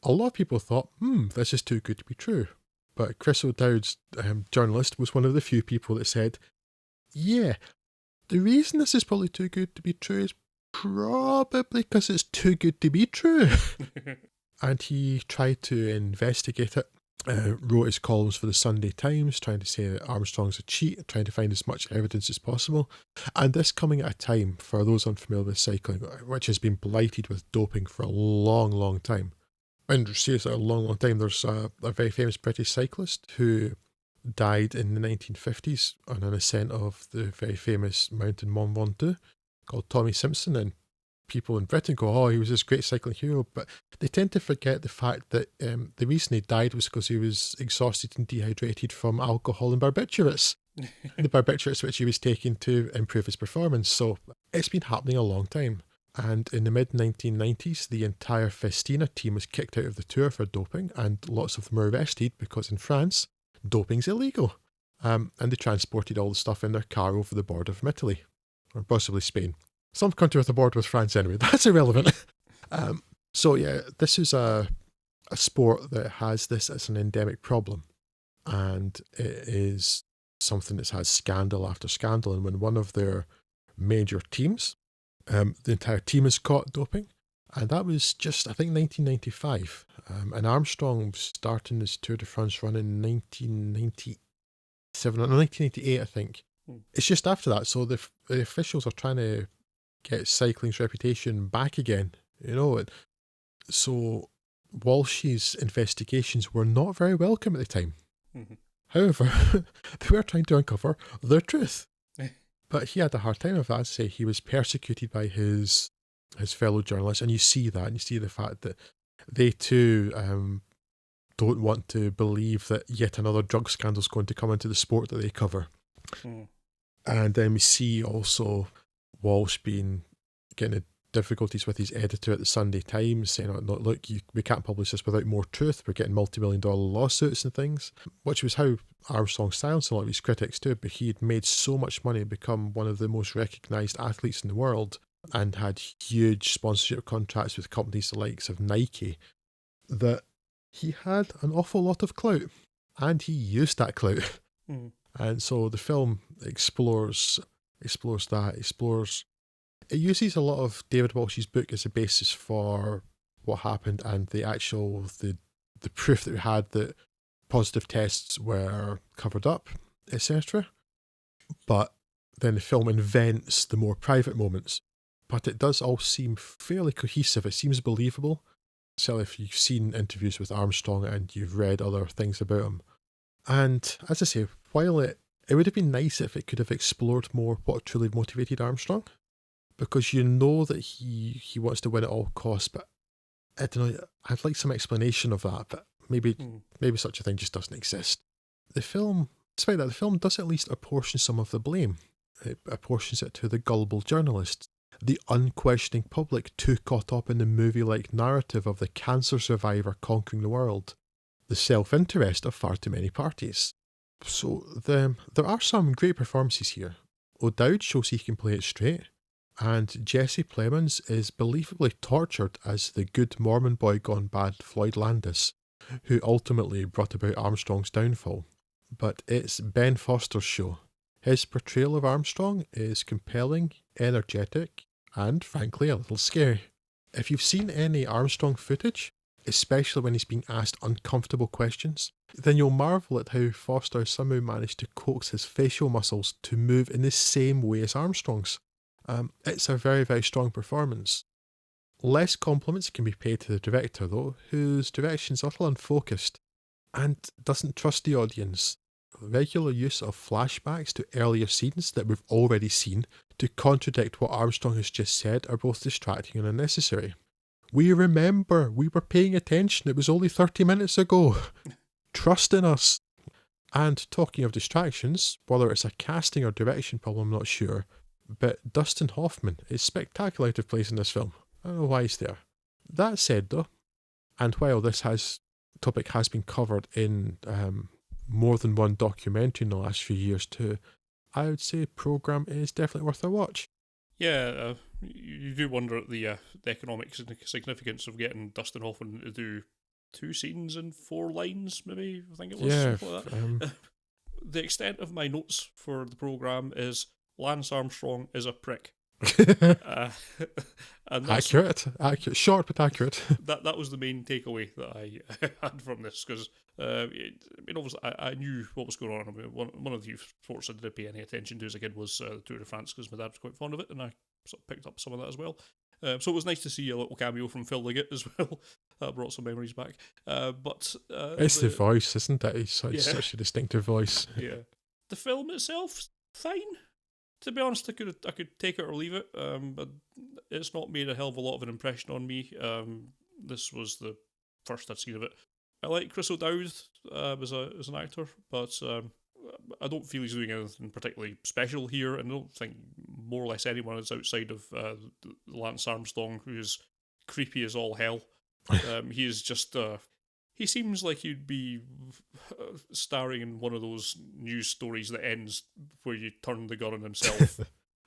a lot of people thought, this is too good to be true. But Chris O'Dowd's journalist was one of the few people that said, yeah, the reason this is probably too good to be true is probably because it's too good to be true. And he tried to investigate it, wrote his columns for the Sunday Times, trying to say that Armstrong's a cheat, trying to find as much evidence as possible. And this coming at a time, for those unfamiliar with cycling, which has been blighted with doping for a long, long time. And seriously, a long, long time. There's a very famous British cyclist who died in the 1950s on an ascent of the very famous mountain Mont Ventoux called Tommy Simpson, and people in Britain go, oh, he was this great cycling hero, but they tend to forget the fact that the reason he died was because he was exhausted and dehydrated from alcohol and barbiturates. The barbiturates which he was taking to improve his performance. So it's been happening a long time. And in the mid-1990s, the entire Festina team was kicked out of the Tour for doping, and lots of them were arrested because in France, doping's illegal. And they transported all the stuff in their car over the border from Italy, or possibly Spain. Some country with a border with France anyway. That's irrelevant. So yeah, this is a sport that has this as an endemic problem. And it is something that's had scandal after scandal. And when one of their major teams, the entire team is caught doping. And that was just, I think, 1995. And Armstrong was starting his Tour de France run in 1997 or 1988, I think. It's just after that. So the officials are trying to get cycling's reputation back again, And so Walsh's investigations were not very welcome at the time. Mm-hmm. However, they were trying to uncover the truth. But he had a hard time of that. As I say, he was persecuted by his fellow journalists, and you see that, and you see the fact that they too don't want to believe that yet another drug scandal is going to come into the sport that they cover. And then we see also Walsh getting difficulties with his editor at the Sunday Times, saying, oh, no, look, we can't publish this without more truth. We're getting multi-million-dollar lawsuits and things, which was how Armstrong silenced a lot of his critics too. But he had made so much money, become one of the most recognised athletes in the world, and had huge sponsorship contracts with companies the likes of Nike, that he had an awful lot of clout, and he used that clout. And so the film explores that, it uses a lot of David Walsh's book as a basis for what happened and the proof that we had that positive tests were covered up, etc. But then the film invents the more private moments. But it does all seem fairly cohesive. It seems believable. So if you've seen interviews with Armstrong and you've read other things about him. And as I say, while it would have been nice if it could have explored more what truly motivated Armstrong, because you know that he wants to win at all costs, but I don't know, I'd like some explanation of that, but maybe such a thing just doesn't exist. The film, despite that, the film does at least apportion some of the blame. It apportions it to the gullible journalists, the unquestioning public too caught up in the movie-like narrative of the cancer survivor conquering the world, the self-interest of far too many parties. So there are some great performances here. O'Dowd shows he can play it straight, and Jesse Plemons is believably tortured as the good Mormon boy gone bad Floyd Landis, who ultimately brought about Armstrong's downfall. But it's Ben Foster's show. His portrayal of Armstrong is compelling, energetic, and frankly a little scary. If you've seen any Armstrong footage, especially when he's being asked uncomfortable questions, then you'll marvel at how Foster somehow managed to coax his facial muscles to move in the same way as Armstrong's. It's a very, very strong performance. Less compliments can be paid to the director, though, whose direction's a little unfocused and doesn't trust the audience. Regular use of flashbacks to earlier scenes that we've already seen to contradict what Armstrong has just said are both distracting and unnecessary. We remember, we were paying attention, it was only 30 minutes ago. Trust in us. And talking of distractions, whether it's a casting or direction problem, I'm not sure, but Dustin Hoffman is spectacular out of place in this film. I don't know why he's there. That said though, and while this topic has been covered in more than one documentary in the last few years too, I would say Programme is definitely worth a watch. Yeah, you do wonder at the economic significance of getting Dustin Hoffman to do 2 scenes in 4 lines, maybe, I think it was, Yeah, something like that. The extent of my notes for the programme is Lance Armstrong is a prick. uh, and accurate, short but accurate. that was the main takeaway that I had from this, because obviously I knew what was going on. I mean, one of the youth sports I didn't pay any attention to as a kid was the Tour de France, because my dad was quite fond of it, and I sort of picked up some of that as well. So it was nice to see a little cameo from Phil Liggett as well. That brought some memories back. It's the voice, isn't it? It's such a distinctive voice. Yeah. The film itself, fine. To be honest, I could take it or leave it, but it's not made a hell of a lot of an impression on me. This was the first I'd seen of it. I like Chris O'Dowd as an actor, but I don't feel he's doing anything particularly special here, and I don't think more or less anyone is outside of Lance Armstrong, who's creepy as all hell. He is just... he seems like he'd be starring in one of those news stories that ends where you turn the gun on himself,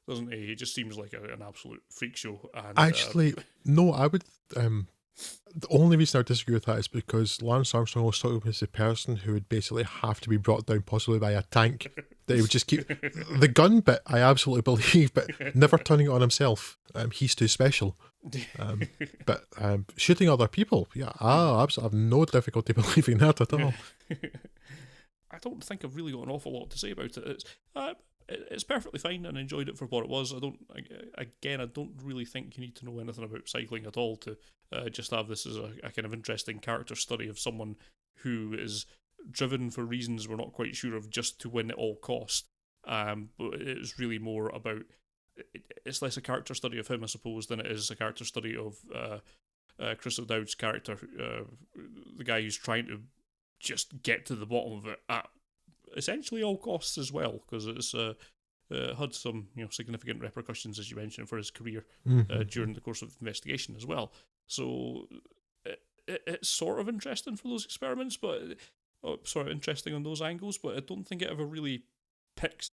doesn't he? He just seems like an absolute freak show. And, actually, no, I would... the only reason I disagree with that is because Lance Armstrong was talking about as a person who would basically have to be brought down possibly by a tank. That he would just keep... The gun bit, I absolutely believe, but never turning it on himself. He's too special. But shooting other people, yeah, I absolutely have no difficulty believing that at all. I don't think I've really got an awful lot to say about it. It's perfectly fine, and I enjoyed it for what it was. I don't really think you need to know anything about cycling at all to just have this as a kind of interesting character study of someone who is driven for reasons we're not quite sure of, just to win at all cost. But it's really more about... It's less a character study of him, I suppose, than it is a character study of Chris O'Dowd's character, the guy who's trying to just get to the bottom of it at essentially all costs as well, because it's had some significant repercussions, as you mentioned, for his career during the course of the investigation as well. So it's sort of interesting for those experiments, but interesting on those angles, but I don't think it ever really picks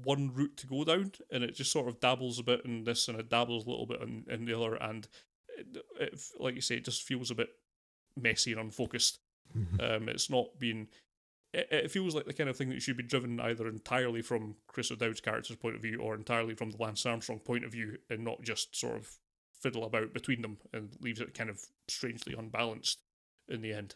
one route to go down, and it just sort of dabbles a bit in this and it dabbles a little bit in the other, and it, like you say, it just feels a bit messy and unfocused. It's not being... It feels like the kind of thing that should be driven either entirely from Chris O'Dowd's character's point of view or entirely from the Lance Armstrong point of view, and not just sort of fiddle about between them, and leaves it kind of strangely unbalanced in the end.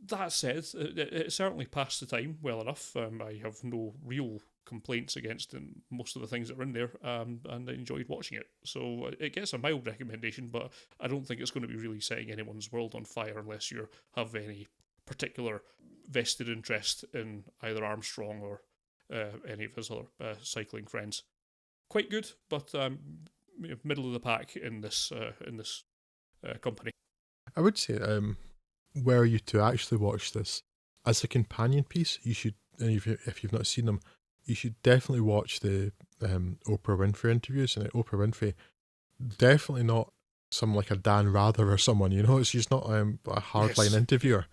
That said, it certainly passed the time well enough. I have no real complaints against most of the things that are in there, and I enjoyed watching it. So it gets a mild recommendation, but I don't think it's going to be really setting anyone's world on fire unless you have any particular vested interest in either Armstrong or any of his other cycling friends. Quite good, but middle of the pack in this company. I would say, were you to actually watch this as a companion piece, you should, if you've not seen them, you should definitely watch the Oprah Winfrey interviews. And Oprah Winfrey, definitely not someone like a Dan Rather or someone, she's not a hardline interviewer.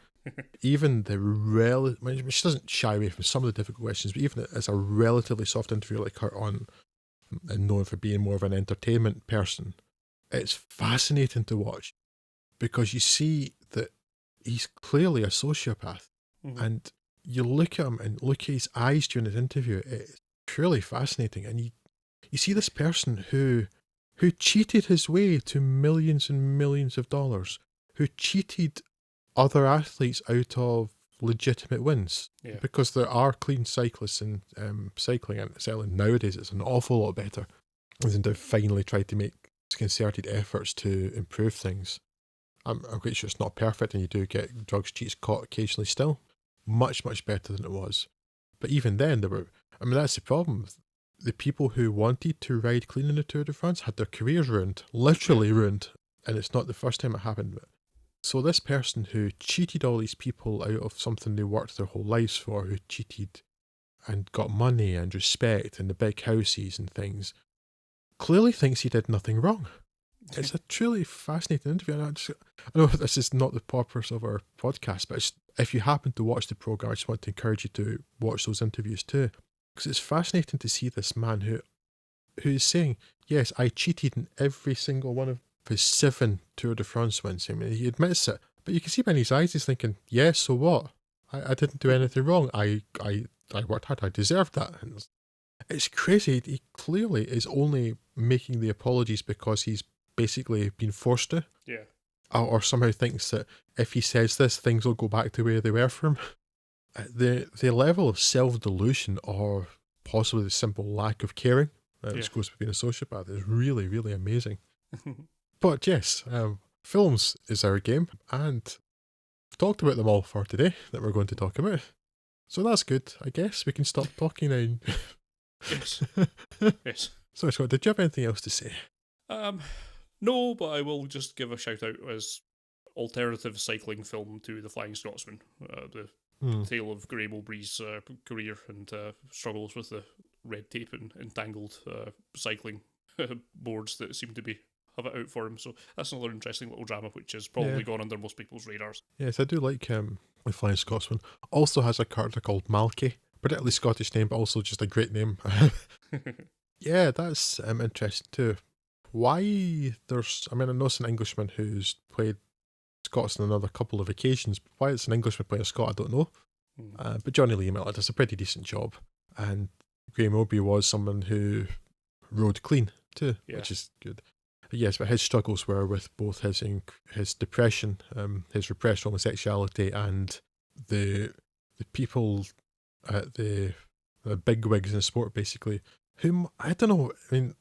Even she doesn't shy away from some of the difficult questions, but even as a relatively soft interview like her on, and known for being more of an entertainment person, it's fascinating to watch, because you see that he's clearly a sociopath, and you look at him and look at his eyes during his interview. It's truly fascinating, and you see this person who cheated his way to millions and millions of dollars, who cheated other athletes out of legitimate wins, because there are clean cyclists in cycling, and certainly nowadays it's an awful lot better, than to finally try to make concerted efforts to improve things. I'm quite sure it's not perfect, and you do get drugs cheats caught occasionally still. Much, much better than it was. But even then, that's the problem. The people who wanted to ride clean in the Tour de France had their careers ruined, literally ruined, and it's not the first time it happened. So this person who cheated all these people out of something they worked their whole lives for, who cheated and got money and respect and the big houses and things, clearly thinks he did nothing wrong. It's a truly fascinating interview. And I know this is not the purpose of our podcast, but if you happen to watch the programme, I just want to encourage you to watch those interviews too, because it's fascinating to see this man who who's saying, yes, I cheated in every single one of his 7 Tour de France wins. I mean, he admits it, but you can see by his eyes, he's thinking, yes, so what? I didn't do anything wrong. I worked hard. I deserved that. And it's crazy. He clearly is only making the apologies because he's basically been forced to. Yeah. Or somehow thinks that if he says this, things will go back to where they were for him. The level of self-delusion or possibly the simple lack of caring which goes with being a sociopath is really, really amazing. But yes, films is our game, and we've talked about them all for today that we're going to talk about. So that's good, I guess. We can stop talking now. Yes. Yes. Sorry, Scott, did you have anything else to say? No, but I will just give a shout out as alternative cycling film to The Flying Scotsman, the tale of Graham Mowbray's career and struggles with the red tape and entangled cycling boards that seem to be have it out for him. So that's another interesting little drama which has probably gone under most people's radars. Yes, I do like The Flying Scotsman. Also has a character called Malky, particularly Scottish name, but also just a great name. Yeah, that's interesting too. Why there's, I mean, I know it's an Englishman who's played Scots on another couple of occasions, but why it's an Englishman playing a Scot, I don't know. But Johnny Lee Miller does a pretty decent job. And Graham Mowbray was someone who rode clean too, which is good. Yes, but his struggles were with both his depression, his repressed homosexuality, and the people at the bigwigs in sport, basically, whom, I don't know, I mean,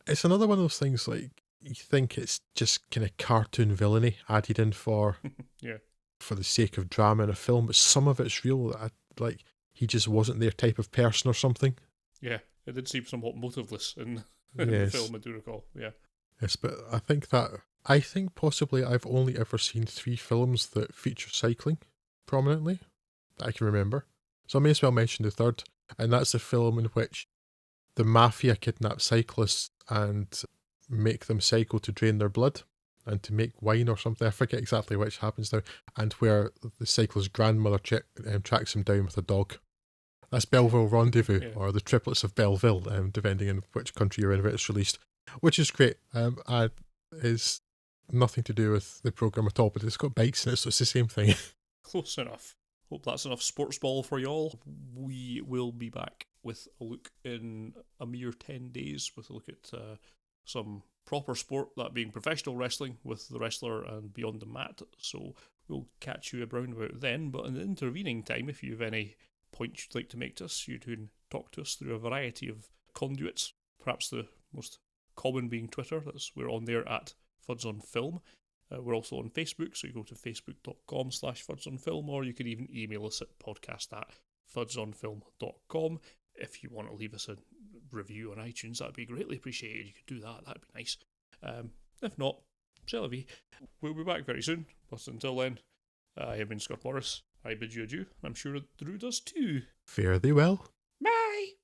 it's another one of those things, like, you think it's just kind of cartoon villainy added in for the sake of drama in a film, but some of it's real. Like, he just wasn't their type of person or something. Yeah, it did seem somewhat motiveless in the film, I do recall. Yeah. Yes, but I think possibly I've only ever seen 3 films that feature cycling prominently that I can remember. So I may as well mention the third, and that's the film in which the mafia kidnap cyclists and make them cycle to drain their blood and to make wine or something. I forget exactly which happens now. And where the cyclist's grandmother tracks him down with a dog. That's Belleville Rendezvous, or the Triplets of Belleville, depending on which country you're in where it's released, which is great. And is nothing to do with the programme at all, but it's got bikes in it, so it's the same thing. Close enough. Hope that's enough sports ball for y'all. We will be back with a look in a mere 10 days with a look at some proper sport, that being professional wrestling with the wrestler and Beyond the Mat. So we'll catch you around about then. But in the intervening time, if you have any points you'd like to make to us, you can talk to us through a variety of conduits. Perhaps the most common being Twitter. We're on there at Fuds on Film. We're also on Facebook, so you go to facebook.com/fudsonfilm, or you can even email us at podcast@fudsonfilm.com. If you want to leave us a review on iTunes, that'd be greatly appreciated. You could do that, that'd be nice. If not, c'est la vie. We'll be back very soon, but until then, I have been Scott Morris. I bid you adieu. I'm sure Drew does too. Fare thee well. Bye!